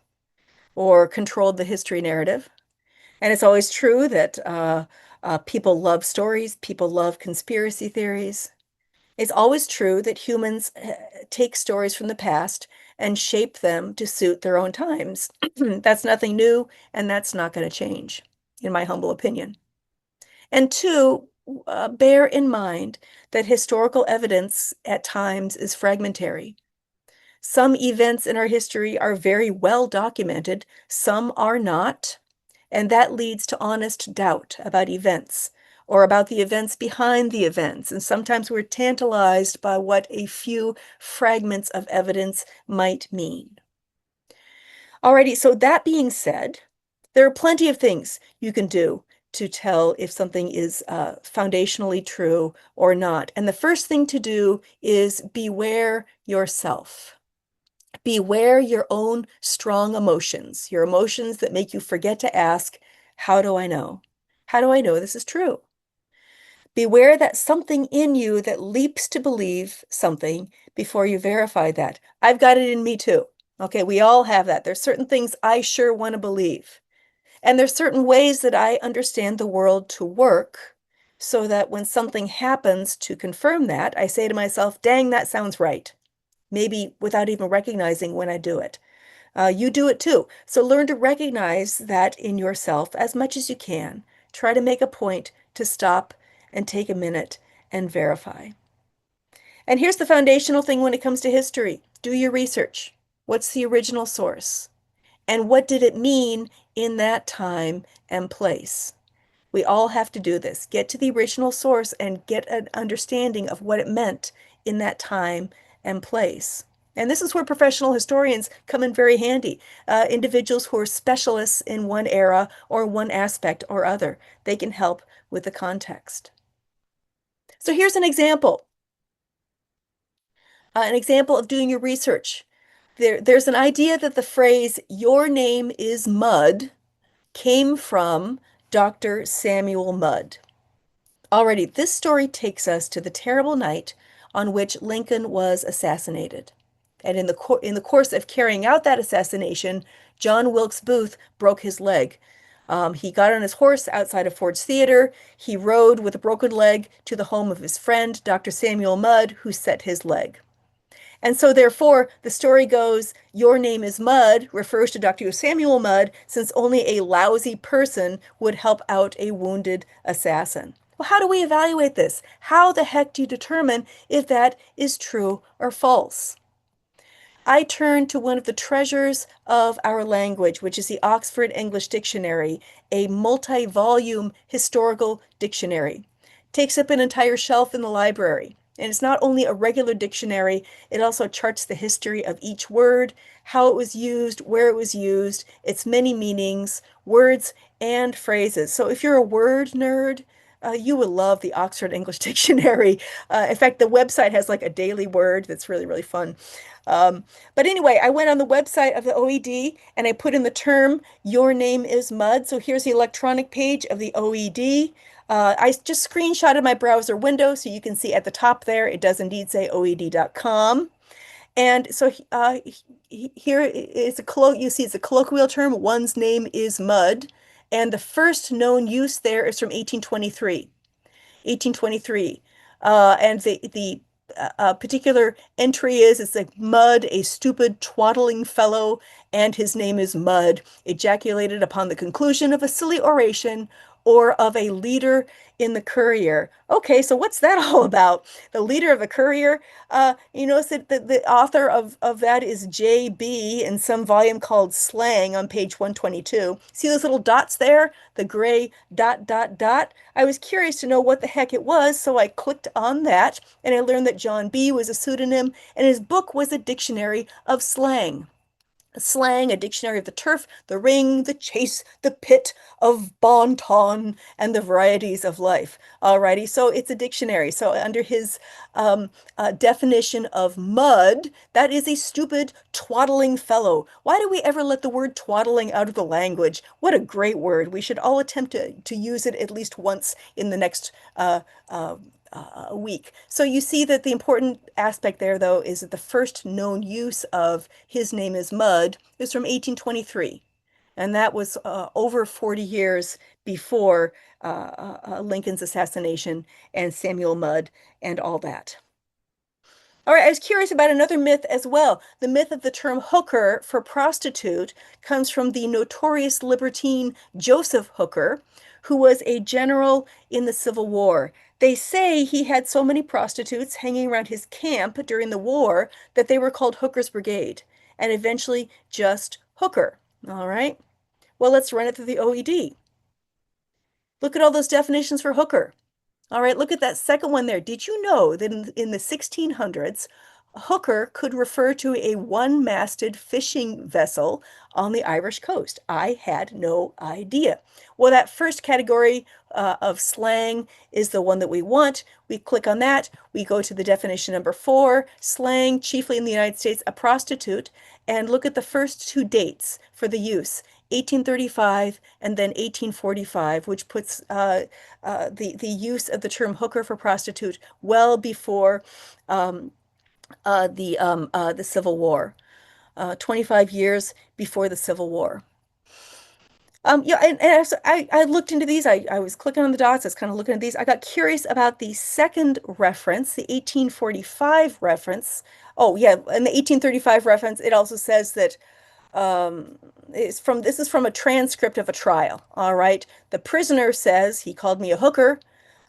or controlled the history narrative. And it's always true that people love stories, people love conspiracy theories. It's always true that humans take stories from the past and shape them to suit their own times. That's nothing new, and that's not going to change, in my humble opinion. And two, bear in mind that historical evidence at times is fragmentary. Some events in our history are very well documented, some are not, and that leads to honest doubt about events or about the events behind the events. And sometimes we're tantalized by what a few fragments of evidence might mean. Alrighty, so that being said, there are plenty of things you can do to tell if something is foundationally true or not. And the first thing to do is beware yourself. Beware your own strong emotions, your emotions that make you forget to ask, how do I know? How do I know this is true? Beware that something in you that leaps to believe something before you verify that. I've got it in me too. Okay, we all have that. There's certain things I sure want to believe. And there's certain ways that I understand the world to work so that when something happens to confirm that, I say to myself, dang, that sounds right. Maybe without even recognizing when I do it. You do it too. So learn to recognize that in yourself as much as you can. Try to make a point to stop and take a minute and verify. And here's the foundational thing when it comes to history. Do your research. What's the original source? And what did it mean in that time and place? We all have to do this. Get to the original source and get an understanding of what it meant in that time and place. And this is where professional historians come in very handy. Individuals who are specialists in one era or one aspect or other. They can help with the context. So here's an example of doing your research. There's an idea that the phrase, your name is Mud, came from Dr. Samuel Mudd. Already, this story takes us to the terrible night on which Lincoln was assassinated. And in the course of carrying out that assassination, John Wilkes Booth broke his leg. He got on his horse outside of Ford's Theater. He rode with a broken leg to the home of his friend, Dr. Samuel Mudd, who set his leg. And so, therefore, the story goes, your name is Mud refers to Dr. Samuel Mudd, since only a lousy person would help out a wounded assassin. Well, how do we evaluate this? How the heck do you determine if that is true or false? I turn to one of the treasures of our language, which is the Oxford English Dictionary, a multi-volume historical dictionary. It takes up an entire shelf in the library. And it's not only a regular dictionary, it also charts the history of each word, how it was used, where it was used, its many meanings, words, and phrases. So if you're a word nerd, you will love the Oxford English Dictionary. In fact, the website has like a daily word that's really, really fun. But anyway, I went on the website of the OED and I put in the term, your name is Mud. So here's the electronic page of the OED. I just screenshotted my browser window so you can see at the top there, it does indeed say oed.com. And so here is you see it's a colloquial term, one's name is Mud. And the first known use there is from 1823. 1823. And the particular entry is it's like Mud, a stupid, twaddling fellow, and his name is Mud, ejaculated upon the conclusion of a silly oration or of a leader in the Courier. Okay, so what's that all about? The leader of the Courier? You notice that the author of that is J.B. in some volume called Slang on page 122. See those little dots there? The gray dot, dot, dot. I was curious to know what the heck it was, so I clicked on that, and I learned that John B. was a pseudonym, and his book was a dictionary of slang. Slang, a dictionary of the turf, the ring, the chase, the pit, of bon ton, and the varieties of life. Alrighty, so it's a dictionary. So under his definition of mud, that is a stupid, twaddling fellow. Why do we ever let the word twaddling out of the language? What a great word. We should all attempt to use it at least once in the next a week. So you see that the important aspect there, though, is that the first known use of his name is Mud is from 1823. And that was over 40 years before Lincoln's assassination and Samuel Mudd and all that. All right, I was curious about another myth as well. The myth of the term hooker for prostitute comes from the notorious libertine Joseph Hooker, who was a general in the Civil War. They say he had so many prostitutes hanging around his camp during the war that they were called Hooker's Brigade, and eventually just Hooker. All right. Well, let's run it through the OED. Look at all those definitions for hooker. All right, look at that second one there. Did you know that in the 1600s, a hooker could refer to a one-masted fishing vessel on the Irish coast? I had no idea. Well, that first category of slang is the one that we want. We click on that. We go to the definition number 4, slang, chiefly in the United States, a prostitute, and look at the first two dates for the use. 1835 and then 1845, which puts the use of the term hooker for prostitute well before the Civil War. 25 years before the Civil War. Yeah, and as I looked into these. I was clicking on the dots. I was kind of looking at these. I got curious about the second reference, the 1845 reference. Oh, yeah, in the 1835 reference, it also says that this is from a transcript of a trial. All right. The prisoner says he called me a hooker.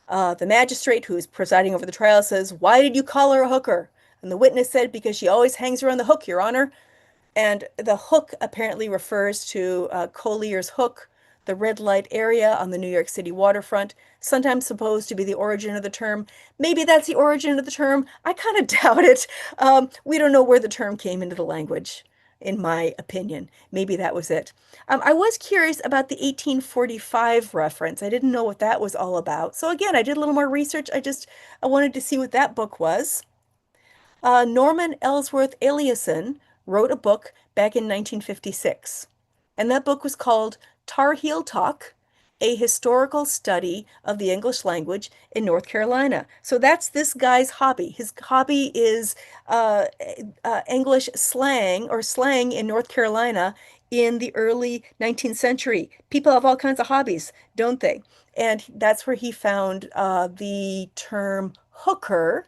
The magistrate who is presiding over the trial says, "Why did you call her a hooker?" And the witness said, "Because she always hangs around the hook, Your Honor." And the hook apparently refers to Collier's Hook, the red light area on the New York City waterfront, sometimes supposed to be the origin of the term. Maybe that's the origin of the term. I kind of doubt it. We don't know where the term came into the language, in my opinion. Maybe that was it. I was curious about the 1845 reference. I didn't know what that was all about. So again, I did a little more research. I wanted to see what that book was. Norman Ellsworth Eliason wrote a book back in 1956, and that book was called Tar Heel Talk, a historical study of the English language in North Carolina. So that's this guy's hobby. His hobby is English slang or slang in North Carolina in the early 19th century. People have all kinds of hobbies, don't they? And that's where he found the term hooker,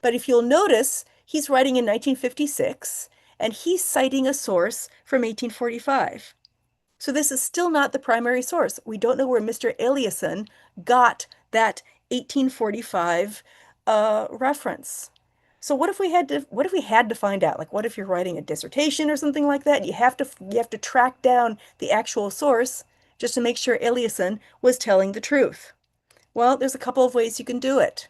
but if you'll notice, he's writing in 1956 and he's citing a source from 1845. So this is still not the primary source. We don't know where Mr. Eliasson got that 1845 reference. So what if we had to find out? Like what if you're writing a dissertation or something like that? You have to track down the actual source just to make sure Eliasson was telling the truth. Well, there's a couple of ways you can do it.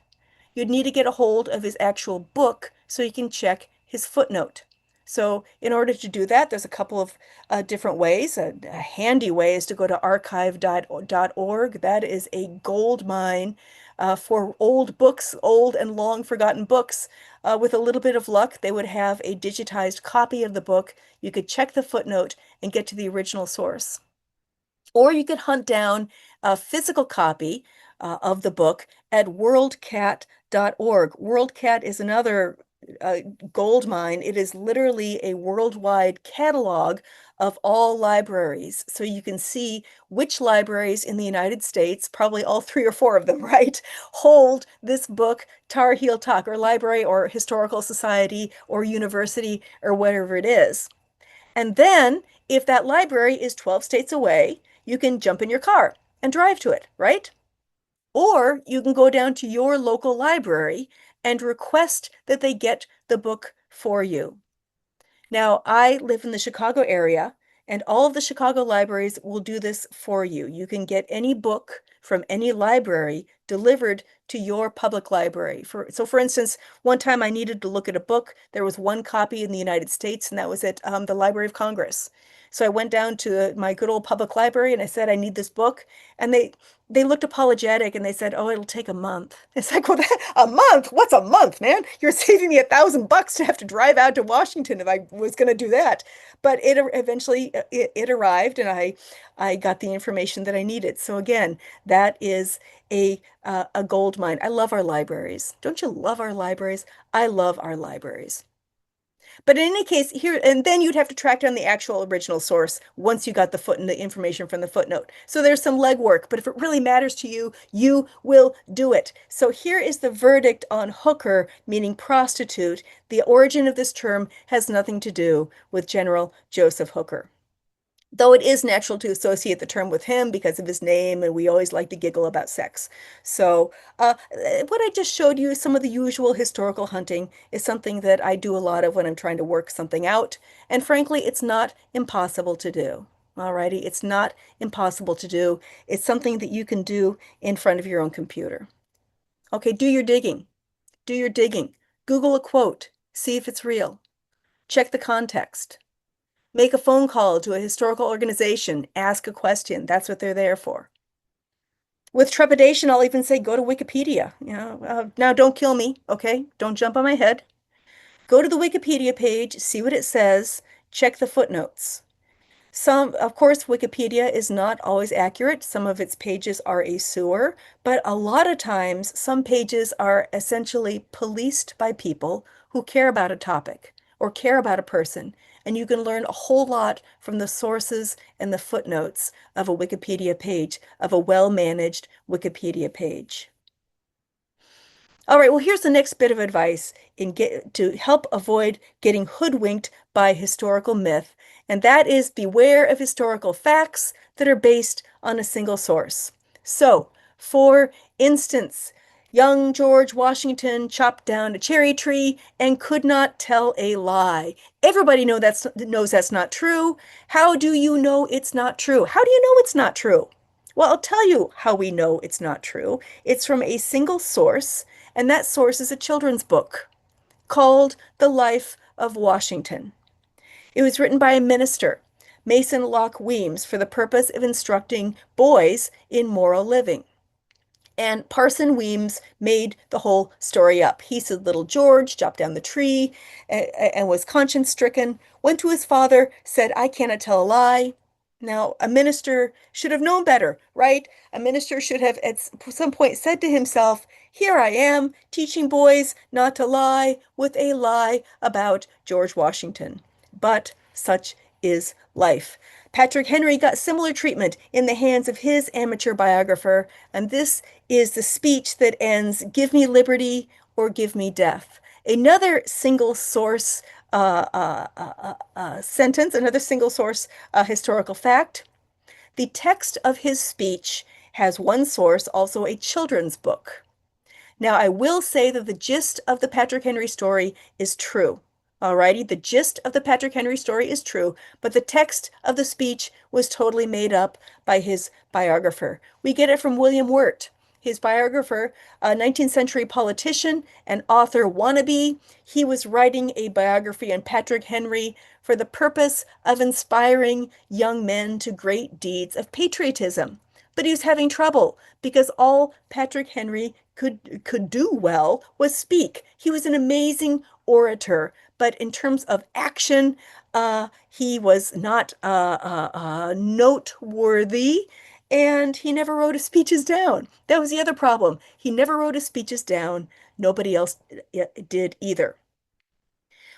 You'd need to get a hold of his actual book so you can check his footnote. So in order to do that, there's a couple of different ways. A handy way is to go to archive.org. That is a gold mine for old books, old and long forgotten books. With a little bit of luck, they would have a digitized copy of the book. You could check the footnote and get to the original source. Or you could hunt down a physical copy of the book at worldcat.org. WorldCat is another gold mine. It is literally a worldwide catalog of all libraries. So you can see which libraries in the United States, probably all three or four of them, right, hold this book, Tar Heel Talk, or library or historical society or university or whatever it is. And then, if that library is 12 states away, you can jump in your car and drive to it, right? Or you can go down to your local library and request that they get the book for you. Now, I live in the Chicago area, and all of the Chicago libraries will do this for you. You can get any book from any library delivered to your public library. So, for instance, one time I needed to look at a book. There was one copy in the United States, and that was at the Library of Congress. So I went down to my good old public library and I said, I need this book. And they looked apologetic and they said, "Oh, it'll take a month." It's like, well, a month? What's a month, man? You're saving me $1,000 to have to drive out to Washington if I was going to do that. But it eventually it arrived, and I got the information that I needed. So again, that is a gold mine. I love our libraries. Don't you love our libraries? I love our libraries. But in any case, here and then you'd have to track down the actual original source once you got the information from the footnote. So there's some legwork, but if it really matters to you, you will do it. So here is the verdict on hooker, meaning prostitute. The origin of this term has nothing to do with General Joseph Hooker, though it is natural to associate the term with him because of his name, and we always like to giggle about sex. So, what I just showed you, some of the usual historical hunting, is something that I do a lot of when I'm trying to work something out. And frankly, it's not impossible to do. Alrighty, it's not impossible to do. It's something that you can do in front of your own computer. Okay, do your digging. Do your digging. Google a quote. See if it's real. Check the context. Make a phone call to a historical organization, ask a question. That's what they're there for. With trepidation, I'll even say go to Wikipedia. Now don't kill me, okay? Don't jump on my head. Go to the Wikipedia page, see what it says, check the footnotes. Of course, Wikipedia is not always accurate. Some of its pages are a sewer, but a lot of times some pages are essentially policed by people who care about a topic or care about a person, and you can learn a whole lot from the sources and the footnotes of a Wikipedia page, of a well-managed Wikipedia page. All right, well, here's the next bit of advice to help avoid getting hoodwinked by historical myth, and that is beware of historical facts that are based on a single source. So, for instance, young George Washington chopped down a cherry tree and could not tell a lie. Everybody knows that's not true. How do you know it's not true? How do you know it's not true? Well, I'll tell you how we know it's not true. It's from a single source, and that source is a children's book called The Life of Washington. It was written by a minister, Mason Locke Weems, for the purpose of instructing boys in moral living. And Parson Weems made the whole story up. He said little George chopped down the tree and was conscience stricken, went to his father, said, I cannot tell a lie. Now, a minister should have known better, right? A minister should have at some point said to himself, here I am teaching boys not to lie with a lie about George Washington. But such is life. Patrick Henry got similar treatment in the hands of his amateur biographer, and this is the speech that ends, give me liberty or give me death. Another single source sentence, another single source historical fact. The text of his speech has one source, also a children's book. Now, I will say that the gist of the Patrick Henry story is true. Alrighty, the gist of the Patrick Henry story is true, but the text of the speech was totally made up by his biographer. We get it from William Wirt, his biographer, a 19th century politician and author wannabe. He was writing a biography on Patrick Henry for the purpose of inspiring young men to great deeds of patriotism. But he was having trouble because all Patrick Henry could do well was speak. He was an amazing orator, but in terms of action, he was not noteworthy, and he never wrote his speeches down. That was the other problem. He never wrote his speeches down. Nobody else did either.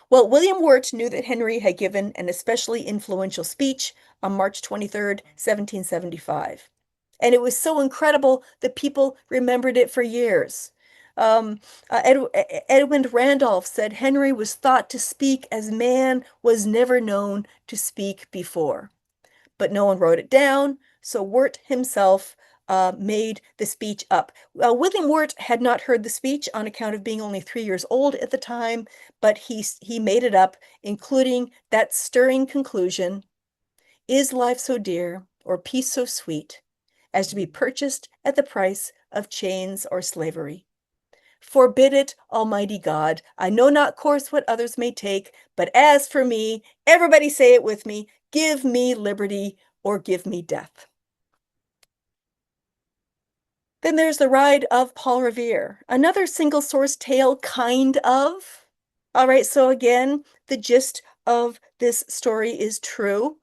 Well, William Wirt knew that Henry had given an especially influential speech on March 23rd, 1775. And it was so incredible that people remembered it for years. Edmund Randolph said Henry was thought to speak as man was never known to speak before. But no one wrote it down, so Wirt himself made the speech up. William Wirt had not heard the speech on account of being only 3 years old at the time, but he made it up, including that stirring conclusion, is life so dear, or peace so sweet, as to be purchased at the price of chains or slavery? Forbid it, Almighty God. I know not course what others may take, but as for me, everybody say it with me, give me liberty or give me death. Then there's the ride of Paul Revere, another single source tale, kind of. All right, so again, the gist of this story is true,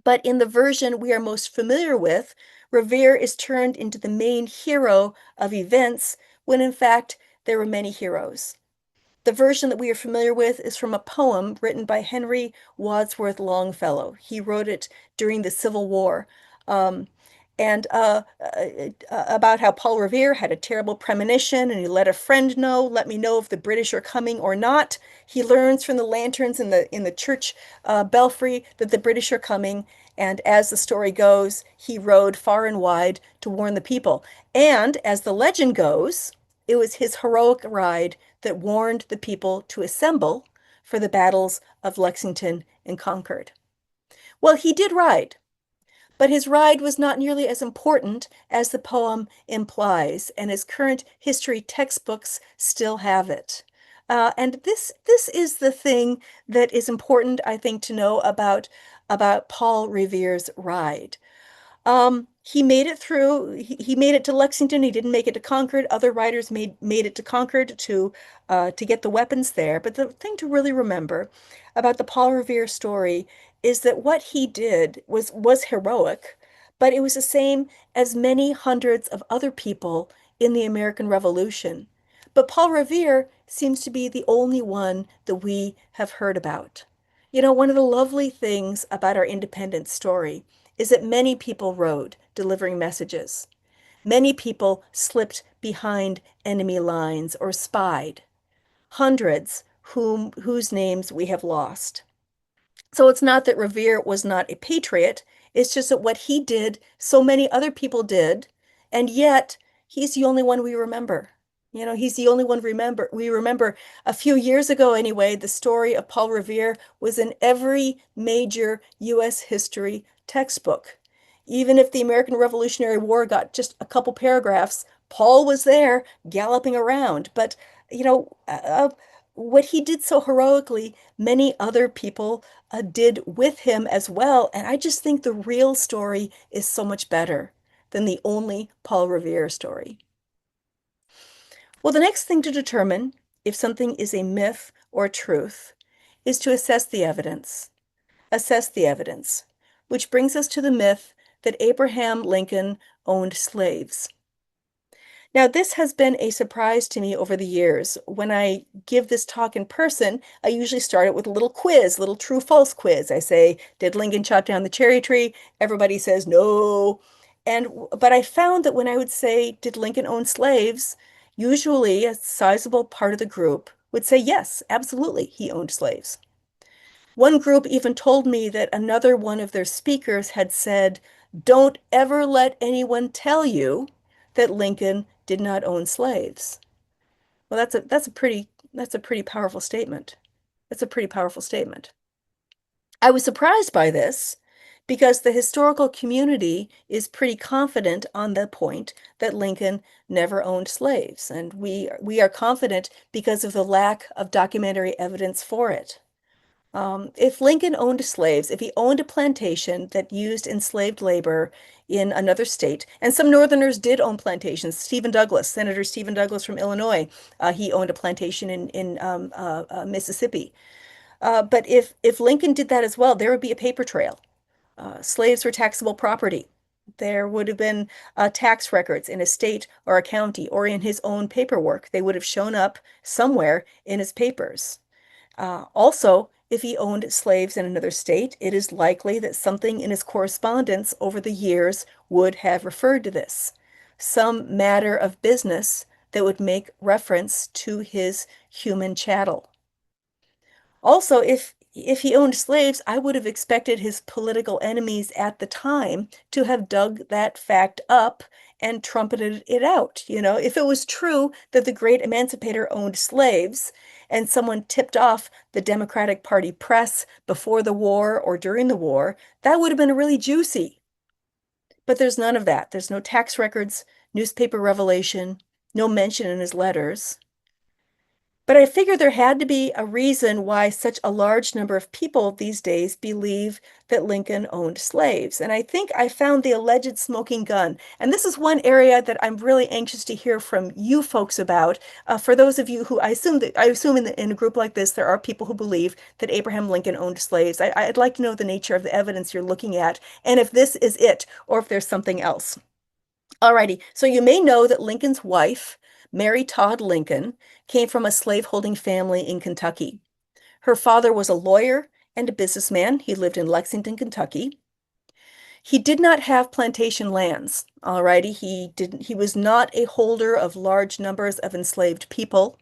but in the version we are most familiar with, Revere is turned into the main hero of events when in fact there were many heroes. The version that we are familiar with is from a poem written by Henry Wadsworth Longfellow. He wrote it during the Civil War. And about how Paul Revere had a terrible premonition and he let a friend know, let me know if the British are coming or not. He learns from the lanterns in the church belfry that the British are coming. And as the story goes, he rode far and wide to warn the people. And as the legend goes, it was his heroic ride that warned the people to assemble for the battles of Lexington and Concord. Well, he did ride, but his ride was not nearly as important as the poem implies, and his current history textbooks still have it. And this is the thing that is important, I think, to know about Paul Revere's ride. He made it through. He made it to Lexington. He didn't make it to Concord. Other riders made it to Concord to get the weapons there. But the thing to really remember about the Paul Revere story is that what he did was heroic, but it was the same as many hundreds of other people in the American Revolution. But Paul Revere seems to be the only one that we have heard about. One of the lovely things about our independence story is that many people rode, delivering messages. Many people slipped behind enemy lines or spied. Hundreds whose names we have lost. So it's not that Revere was not a patriot. It's just that what he did, so many other people did, and yet he's the only one we remember. He's the only one we remember. A few years ago, anyway, the story of Paul Revere was in every major U.S. history textbook. Even if the American Revolutionary War got just a couple paragraphs, Paul was there galloping around. But, you know, uh, what he did so heroically, many other people did with him as well. And I just think the real story is so much better than the only Paul Revere story. Well, the next thing to determine if something is a myth or truth is to assess the evidence. Assess the evidence, which brings us to the myth that Abraham Lincoln owned slaves. Now, this has been a surprise to me over the years. When I give this talk in person, I usually start it with a little quiz, little true false quiz. I say, did Lincoln chop down the cherry tree? Everybody says no. But I found that when I would say, did Lincoln own slaves? Usually a sizable part of the group would say, yes, absolutely, he owned slaves. One group even told me that another one of their speakers had said, don't ever let anyone tell you that Lincoln did not own slaves. Well, that's a pretty powerful statement. That's a pretty powerful statement. I was surprised by this because the historical community is pretty confident on the point that Lincoln never owned slaves, and we are confident because of the lack of documentary evidence for it. If Lincoln owned slaves, if he owned a plantation that used enslaved labor in another state, and some Northerners did own plantations. Senator Stephen Douglas from Illinois, he owned a plantation in Mississippi. But if Lincoln did that as well, there would be a paper trail. Slaves were taxable property. There would have been tax records in a state or a county or in his own paperwork. They would have shown up somewhere in his papers. Also, if he owned slaves in another state, it is likely that something in his correspondence over the years would have referred to this. Some matter of business that would make reference to his human chattel. Also, if he owned slaves, I would have expected his political enemies at the time to have dug that fact up and trumpeted it out. If it was true that the great emancipator owned slaves and someone tipped off the Democratic Party press before the war or during the war, that would have been really juicy. But there's none of that. There's no tax records, newspaper revelation, no mention in his letters. But I figured there had to be a reason why such a large number of people these days believe that Lincoln owned slaves. And I think I found the alleged smoking gun. And this is one area that I'm really anxious to hear from you folks about. For those of you who I assume in a group like this, there are people who believe that Abraham Lincoln owned slaves. I'd like to know the nature of the evidence you're looking at and if this is it or if there's something else. Alrighty, so you may know that Lincoln's wife, Mary Todd Lincoln, came from a slaveholding family in Kentucky. Her father was a lawyer and a businessman. He lived in Lexington, Kentucky. He did not have plantation lands. Alrighty, he was not a holder of large numbers of enslaved people,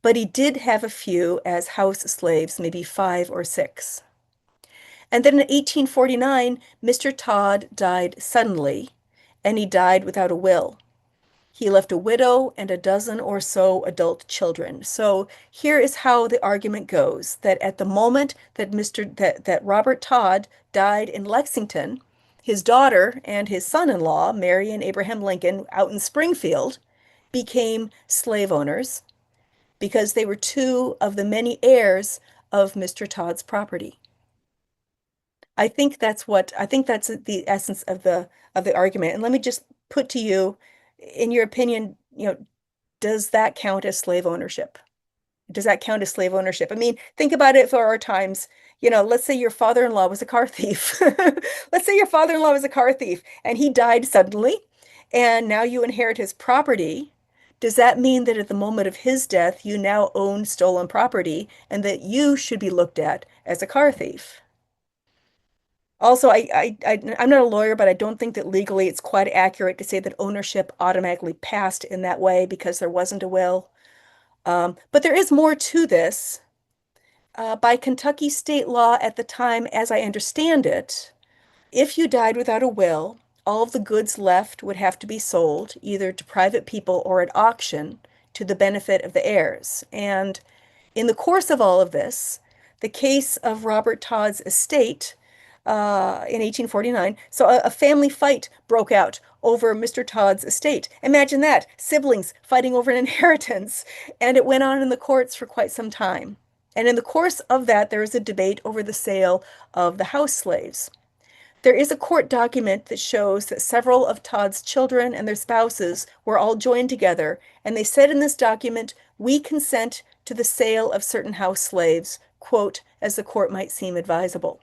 but he did have a few as house slaves, maybe 5 or 6. And then in 1849, Mr. Todd died suddenly, and he died without a will. He left a widow and a dozen or so adult children. So here is how the argument goes, that at the moment that Robert Todd died in Lexington, his daughter and his son-in-law, Mary and Abraham Lincoln, out in Springfield, became slave owners because they were two of the many heirs of Mr. Todd's property. I think that's the essence of the argument. And let me just put to you, in your opinion, does that count as slave ownership? Does that count as slave ownership? I mean, think about it for our times. Let's say your father-in-law was a car thief. Let's say your father-in-law was a car thief and he died suddenly, and now you inherit his property. Does that mean that at the moment of his death, you now own stolen property and that you should be looked at as a car thief? Also, I'm not a lawyer, but I don't think that legally it's quite accurate to say that ownership automatically passed in that way because there wasn't a will. But there is more to this. By Kentucky state law at the time, as I understand it, if you died without a will, all of the goods left would have to be sold either to private people or at auction to the benefit of the heirs. And in the course of all of this, the case of Robert Todd's estate in 1849, so a family fight broke out over Mr. Todd's estate. Imagine that, siblings fighting over an inheritance, and it went on in the courts for quite some time. And in the course of that, there was a debate over the sale of the house slaves. There is a court document that shows that several of Todd's children and their spouses were all joined together, and they said in this document, "We consent to the sale of certain house slaves, quote, as the court might seem advisable."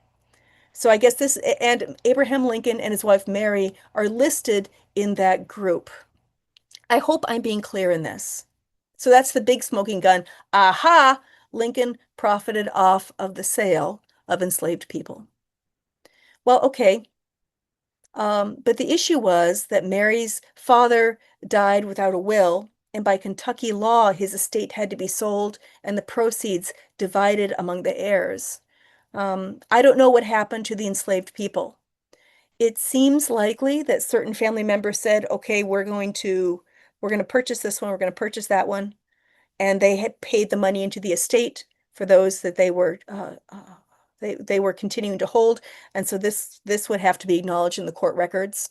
So I guess this, and Abraham Lincoln and his wife Mary are listed in that group. I hope I'm being clear in this. So that's the big smoking gun. Aha! Lincoln profited off of the sale of enslaved people. Well, okay. But the issue was that Mary's father died without a will, and by Kentucky law, his estate had to be sold and the proceeds divided among the heirs. I don't know what happened to the enslaved people. It seems likely that certain family members said, okay, we're going to purchase this one, we're going to purchase that one, and they had paid the money into the estate for those that they were continuing to hold, and so this would have to be acknowledged in the court records.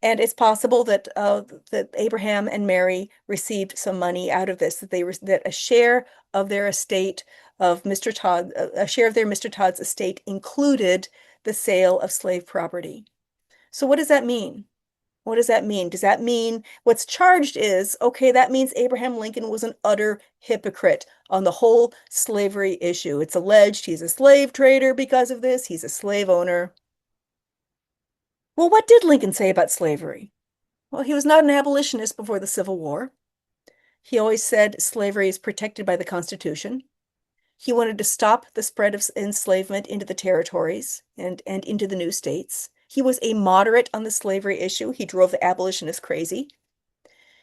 And it's possible that that Abraham and Mary received some money out of this, that a share of their estate of Mr. Todd, a share of their Mr. Todd's estate included the sale of slave property. So what does that mean? What does that mean? Does that mean what's charged is, okay, that means Abraham Lincoln was an utter hypocrite on the whole slavery issue. It's alleged he's a slave trader because of this. He's a slave owner. Well, what did Lincoln say about slavery? Well, he was not an abolitionist before the Civil War. He always said slavery is protected by the Constitution. He wanted to stop the spread of enslavement into the territories and into the new states. He was a moderate on the slavery issue. He drove the abolitionists crazy.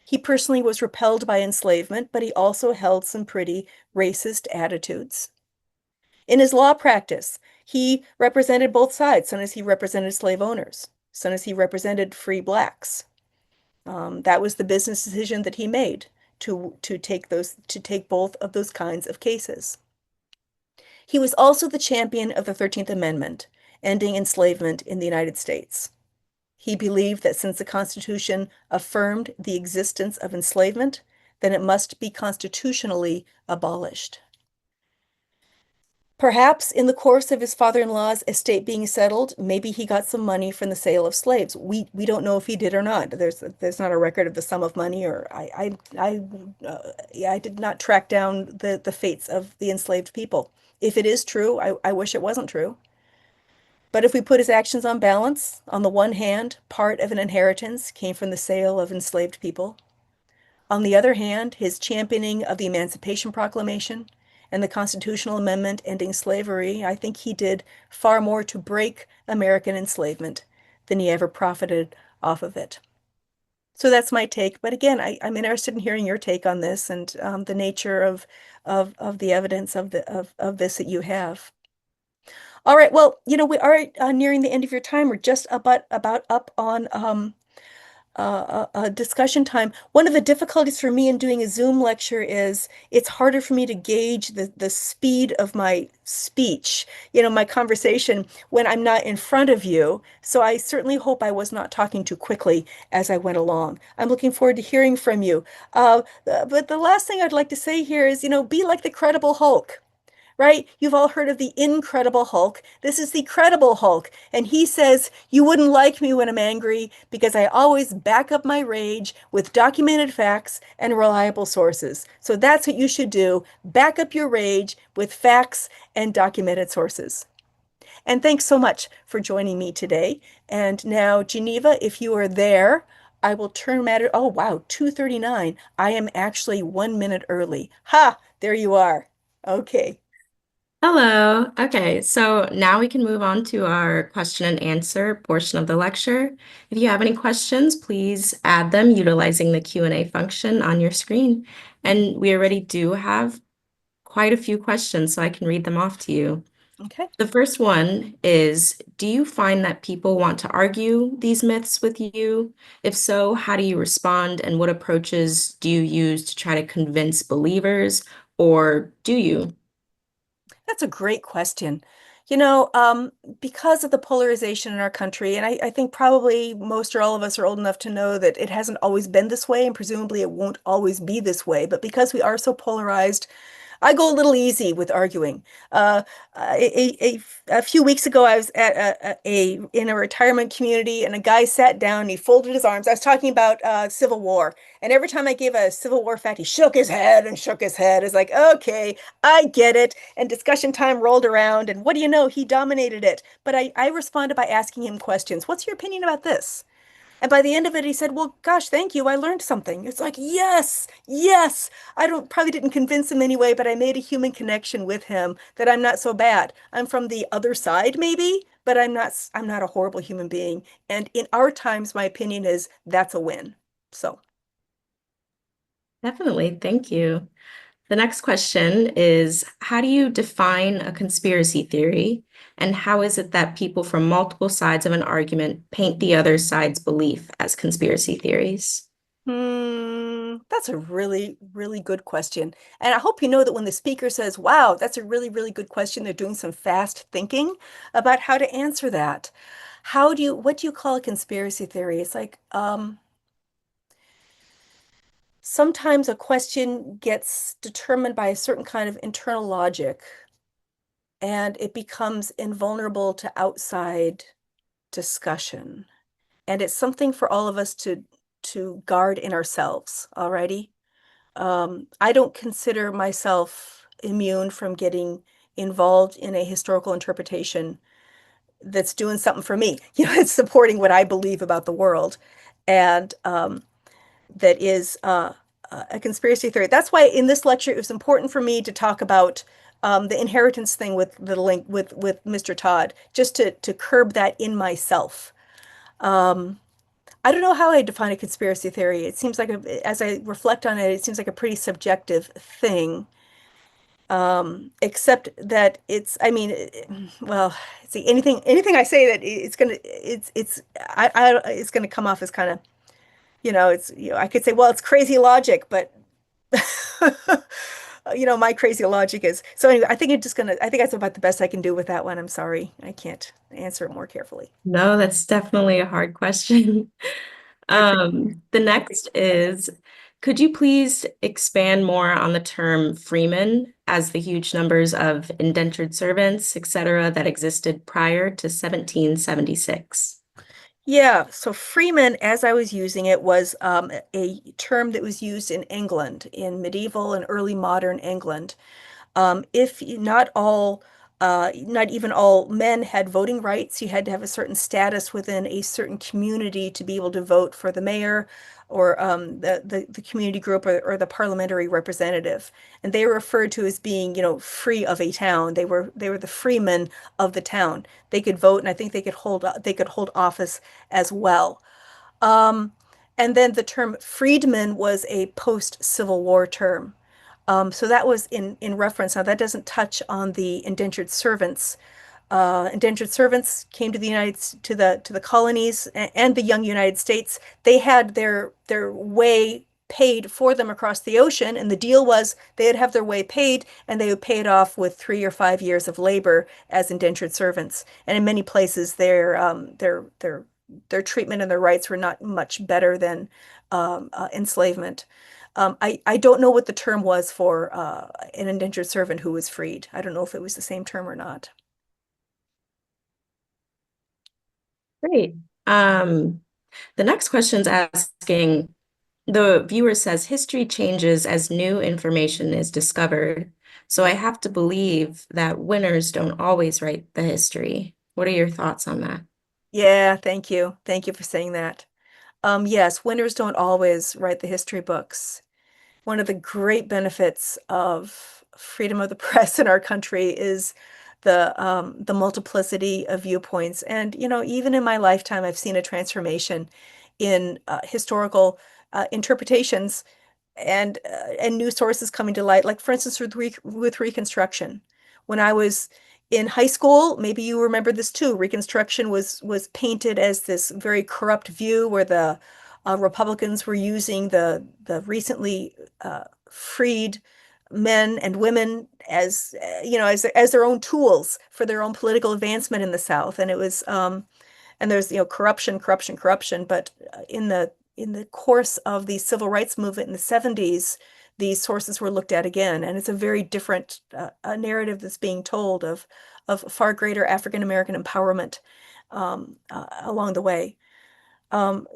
He personally was repelled by enslavement, but he also held some pretty racist attitudes. In his law practice, he represented both sides. Sometimes he represented slave owners. Sometimes he represented free blacks. That was the business decision that he made to take both of those kinds of cases. He was also the champion of the 13th Amendment, ending enslavement in the United States. He believed that since the Constitution affirmed the existence of enslavement, then it must be constitutionally abolished. Perhaps in the course of his father-in-law's estate being settled, maybe he got some money from the sale of slaves. We don't know if he did or not. There's not a record of the sum of money, or I did not track down the fates of the enslaved people. If it is true, I wish it wasn't true. But if we put his actions on balance, on the one hand, part of an inheritance came from the sale of enslaved people. On the other hand, his championing of the Emancipation Proclamation and the constitutional amendment ending slavery, I think he did far more to break American enslavement than he ever profited off of it. So that's my take. But again, I'm interested in hearing your take on this and the nature of the evidence of this that you have. All right. Well, we are nearing the end of your time. We're just about up on discussion time. One of the difficulties for me in doing a Zoom lecture is it's harder for me to gauge the speed of my speech, my conversation when I'm not in front of you. So I certainly hope I was not talking too quickly as I went along. I'm looking forward to hearing from you. But the last thing I'd like to say here is, be like the Credible Hulk. Right? You've all heard of the Incredible Hulk. This is the Credible Hulk. And he says, you wouldn't like me when I'm angry because I always back up my rage with documented facts and reliable sources. So that's what you should do. Back up your rage with facts and documented sources. And thanks so much for joining me today. And now, Geneva, if you are there, I will turn matter. Oh, wow, 2:39. I am actually 1 minute early. Ha, there you are. Okay. Hello. Okay, so now we can move on to our question and answer portion of the lecture. If you have any questions, please add them utilizing the Q&A function on your screen. And we already do have quite a few questions, so I can read them off to you. Okay. The first one is, do you find that people want to argue these myths with you? If so, how do you respond, and what approaches do you use to try to convince believers, or do you? That's a great question. Because of the polarization in our country, and I think probably most or all of us are old enough to know that it hasn't always been this way, and presumably it won't always be this way. But because we are so polarized, I go a little easy with arguing. Uh, a few weeks ago, I was at in a retirement community, and a guy sat down and he folded his arms. I was talking about Civil War, and every time I gave a Civil War fact, he shook his head and shook his head. It's like, okay, I get it. And discussion time rolled around, and what do you know? He dominated it. But I responded by asking him questions. What's your opinion about this? And by the end of it, he said, "Well, gosh, thank you. I learned something." It's like, yes, yes. I don't probably didn't convince him anyway, but I made a human connection with him that I'm not so bad. I'm from the other side, maybe, but I'm not a horrible human being. And in our times, my opinion is that's a win. So, Definitely, thank you. The next question is, how do you define a conspiracy theory? And how is it that people from multiple sides of an argument paint the other side's belief as conspiracy theories? that's a really, really good question. And I hope you know that when the speaker says, wow, that's a really, really good question, they're doing some fast thinking about how to answer that. What do you call a conspiracy theory? It's like, sometimes a question gets determined by a certain kind of internal logic, and it becomes invulnerable to outside discussion. And it's something for all of us to guard in ourselves, alrighty? I don't consider myself immune from getting involved in a historical interpretation that's doing something for me. It's supporting what I believe about the world. And that is a conspiracy theory. That's why in this lecture it was important for me to talk about the inheritance thing with the link with Mr. Todd, just to curb that in myself. Um, I don't know how I define a conspiracy theory. It seems like as I reflect on it, it seems like a pretty subjective thing. Except that I mean, well, see, anything I say that it's gonna come off as kind of, I could say, well, it's crazy logic, but my crazy logic is, so anyway, I think that's about the best I can do with that one. I'm sorry. I can't answer it more carefully. No, that's definitely a hard question. I appreciate The next is, could you please expand more on the term freeman as the huge numbers of indentured servants, etc., that existed prior to 1776? Yeah, so freeman, as I was using it, was a term that was used in England, in medieval and early modern England. If not all, not even all men had voting rights, you had to have a certain status within a certain community to be able to vote for the mayor or the community group or the parliamentary representative. And they were referred to as being, free of a town. They were the freemen of the town. They could vote, and I think they could hold office as well. Um, and then the term freedman was a post-Civil War term. So that was in reference. Now that doesn't touch on the indentured servants. Indentured servants came to the colonies and the young United States. They had their way paid for them across the ocean, and the deal was they'd have their way paid, and they would pay it off with 3 or 5 years of labor as indentured servants. And in many places, their treatment and their rights were not much better than enslavement. I don't know what the term was for an indentured servant who was freed. I don't know if it was the same term or not. Great. Um, the next question's asking, the viewer says history changes as new information is discovered. So I have to believe that winners don't always write the history. What are your thoughts on that? Yeah, thank you. Thank you for saying that. Yes, winners don't always write the history books. One of the great benefits of freedom of the press in our country is the multiplicity of viewpoints. And even in my lifetime, I've seen a transformation in historical interpretations and new sources coming to light. Like for instance, with Reconstruction. When I was in high school, maybe you remember this too. Reconstruction was painted as this very corrupt view where the Republicans were using the recently freed men and women as as their own tools for their own political advancement in the South. And it was and there's corruption, corruption, corruption. But in the course of the civil rights movement in the 70s, these sources were looked at again, and it's a very different a narrative that's being told of far greater African American empowerment along the way.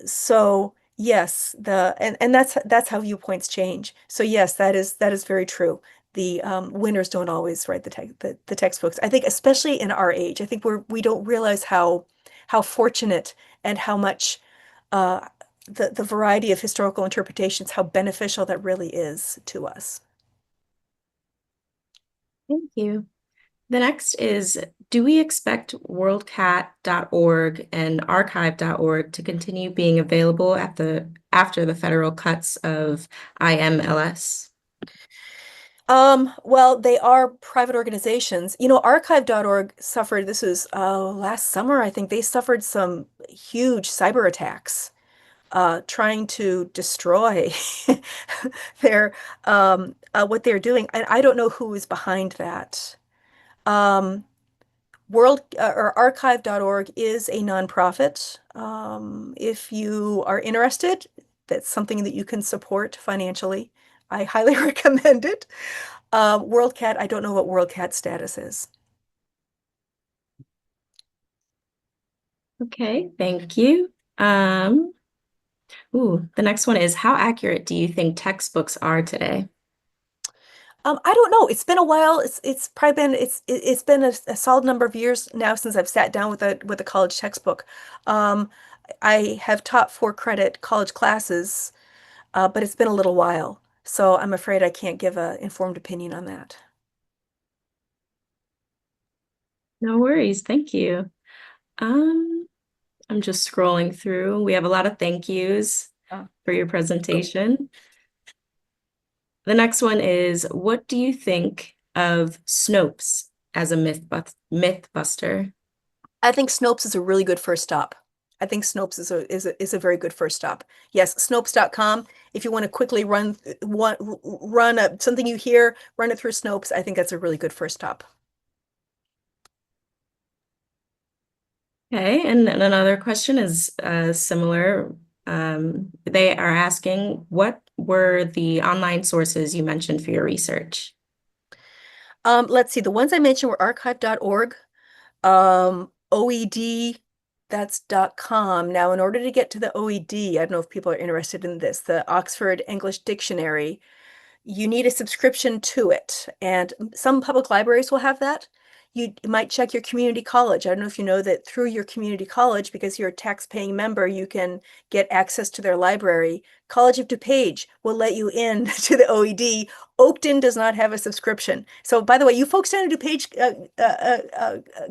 So yes, and that's how viewpoints change. So yes, that is very true. The winners don't always write the textbooks. I think especially in our age, I think we don't realize how fortunate and how much uh, the variety of historical interpretations, how beneficial that really is to us. Thank you. The next is, do we expect worldcat.org and archive.org to continue being available after the federal cuts of IMLS? Well, they are private organizations. Archive.org suffered, this was last summer, I think they suffered some huge cyber attacks trying to destroy their what they're doing. And I don't know who is behind that. Um, World or archive.org is a nonprofit. If you are interested, that's something that you can support financially. I highly recommend it. WorldCat, I don't know what WorldCat status is. Okay, thank you. The next one is, how accurate do you think textbooks are today? I don't know. It's been a while. It's probably been it's been a solid number of years now since I've sat down with a college textbook. Um, I have taught for credit college classes, but it's been a little while, so I'm afraid I can't give an informed opinion on that. No worries, thank you. Um, I'm just scrolling through. We have a lot of thank yous Oh. for your presentation. The next one is, what do you think of Snopes as a myth buster? I think Snopes is a really good first stop. I think Snopes is a very good first stop. Yes, Snopes.com. If you want to quickly run something you hear, run it through Snopes. I think that's a really good first stop. Okay, and then another question is similar. They are asking, what were the online sources you mentioned for your research? Let's see. The ones I mentioned were archive.org, OED, that's .com. Now, in order to get to the OED, I don't know if people are interested in this, the Oxford English Dictionary, you need a subscription to it. And some public libraries will have that. You might check your community college. I don't know if you know that through your community college, because you're a tax-paying member, you can get access to their library. College of DuPage will let you in to the OED. Oakton does not have a subscription. So, by the way, you folks down in DuPage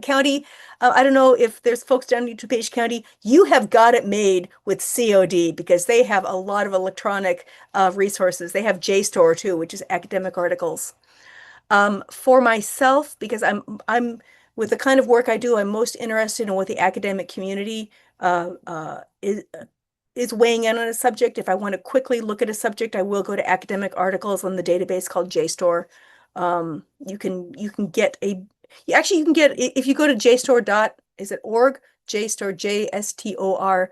County, I don't know if there's folks down in DuPage County, you have got it made with COD because they have a lot of electronic resources. They have JSTOR too, which is academic articles. For myself, because I'm with the kind of work I do, I'm most interested in what the academic community is weighing in on a subject. If I want to quickly look at a subject, I will go to academic articles on the database called JSTOR. You can get actually you can get if you go to JSTOR dot is it org JSTOR JSTOR.org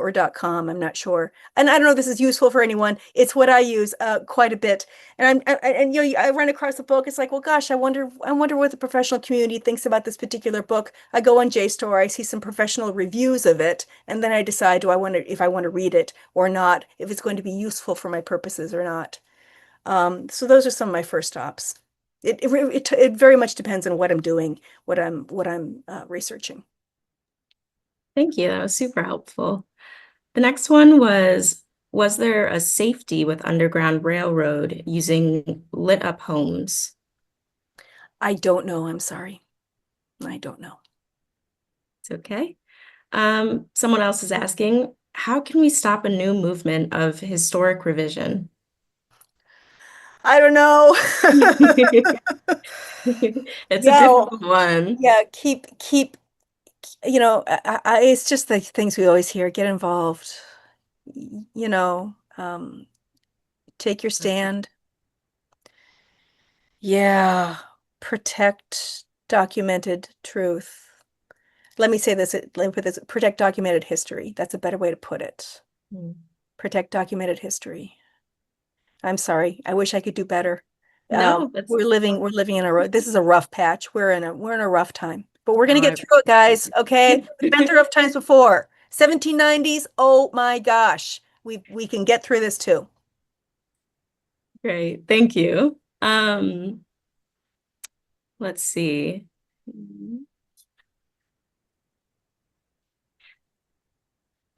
or .com, I'm not sure. And I don't know if this is useful for anyone. It's what I use quite a bit. And I run across a book. It's like, well, gosh, I wonder what the professional community thinks about this particular book. I go on JSTOR, I see some professional reviews of it, and then I decide if I want to read it or not, if it's going to be useful for my purposes or not. So those are some of my first stops. It very much depends on what I'm doing, what I'm researching. Thank you, that was super helpful. The next one was there a safety with Underground Railroad using lit up homes? I don't know. I'm sorry. I don't know. It's okay. Someone else is asking, how can we stop a new movement of historic revision? I don't know. It's a Yeah, difficult one. yeah, keep, it's just the things we always hear. Get involved, you know, take your stand. Yeah, protect documented truth. Let me put this, protect documented history. That's a better way to put it. Hmm. Protect documented history. I'm sorry. I wish I could do better. No, that's We're living in a, this is a rough patch. We're in a rough time, but we're gonna no, get I through it, guys. Okay. appreciate We've been through it. rough times before. 1790s. Oh my gosh. We can get through this too. Great, thank you. Let's see.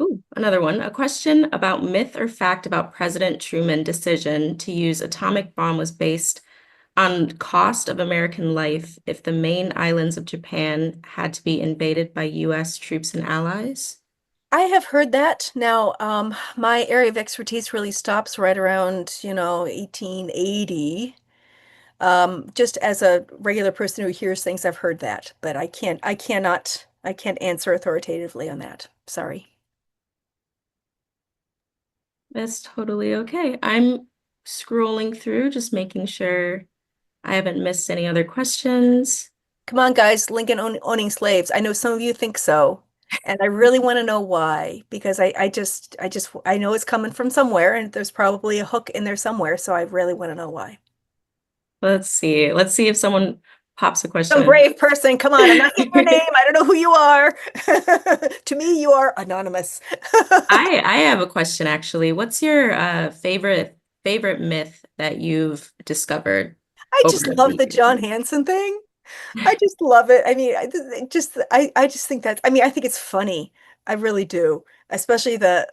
Ooh, another one. A question about myth or fact about President Truman's decision to use atomic bomb was based on cost of American life if the main islands of Japan had to be invaded by US troops and allies. I have heard that. Now, my area of expertise really stops right around, 1880. Just as a regular person who hears things, I've heard that, but I can't answer authoritatively on that. Sorry. That's totally okay. I'm scrolling through, just making sure I haven't missed any other questions. Come on, guys, owning slaves. I know some of you think so, and I really want to know why, because I know it's coming from somewhere, and there's probably a hook in there somewhere, so I really want to know why. Let's see. Let's see if someone pops a Some question brave person, come on, I'm not getting your name. in. I don't know who you are. To me, you are anonymous. I have a question actually. What's your favorite myth that you've discovered I over just the love the John years? Hanson thing. I just love it. I mean, I just think that, I mean, I think it's funny. I really do. Especially yeah,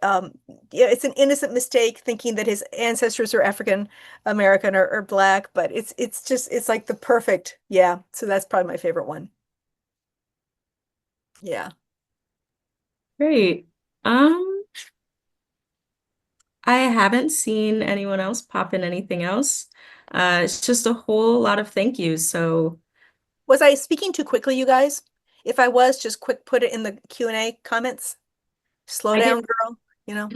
it's an innocent mistake thinking that his ancestors are African American or black, but it's like the perfect, yeah. So that's probably my favorite one. Yeah. Great. I haven't seen anyone else pop in anything else. It's just a whole lot of thank yous. So Was I speaking too quickly, you guys? If I was, just quick put it in the Q&A comments. Slow I did down, girl, you know?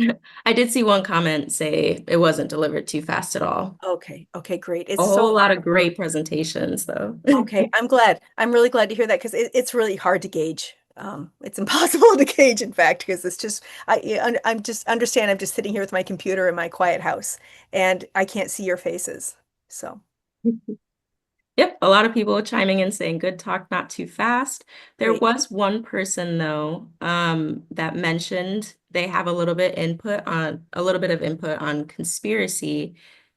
I did see one comment say it wasn't delivered too fast at all. Okay, okay, great. A It's so whole lot of hard for great presentations though. Okay, I'm glad. I'm really glad to hear that because it's really hard to gauge. It's impossible to gauge, in fact, because it's just I'm just understand I'm just sitting here with my computer in my quiet house and I can't see your faces. So Yep, a lot of people chiming in saying good talk, not too fast. There great. was one person though, that mentioned they have a little bit of input on conspiracy.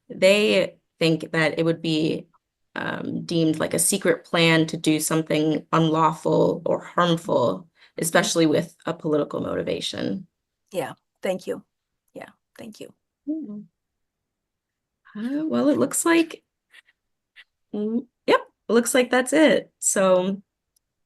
They think that it would be deemed like a secret plan to do something unlawful or harmful, Mm, especially with a political motivation. yeah, thank you. Yeah, thank you. Hmm. Well, it looks like, yep, it looks like that's it. So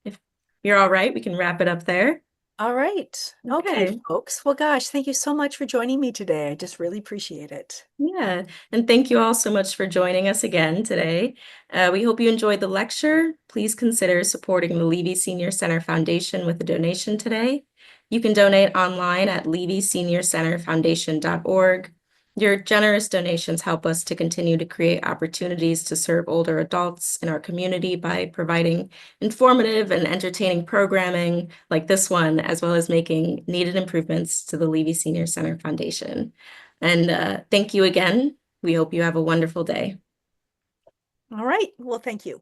if you're all right, we can wrap it up there. All right. Okay, Okay. folks. Well, gosh, thank you so much for joining me today. I just really appreciate it. Yeah. And thank you all so much for joining us again today. We hope you enjoyed the lecture. Please consider supporting the Levy Senior Center Foundation with a donation today. You can donate online at levyseniorcenterfoundation.org. Your generous donations help us to continue to create opportunities to serve older adults in our community by providing informative and entertaining programming like this one, as well as making needed improvements to the Levy Senior Center Foundation. And thank you again. We hope you have a wonderful day. All right. Well, thank you.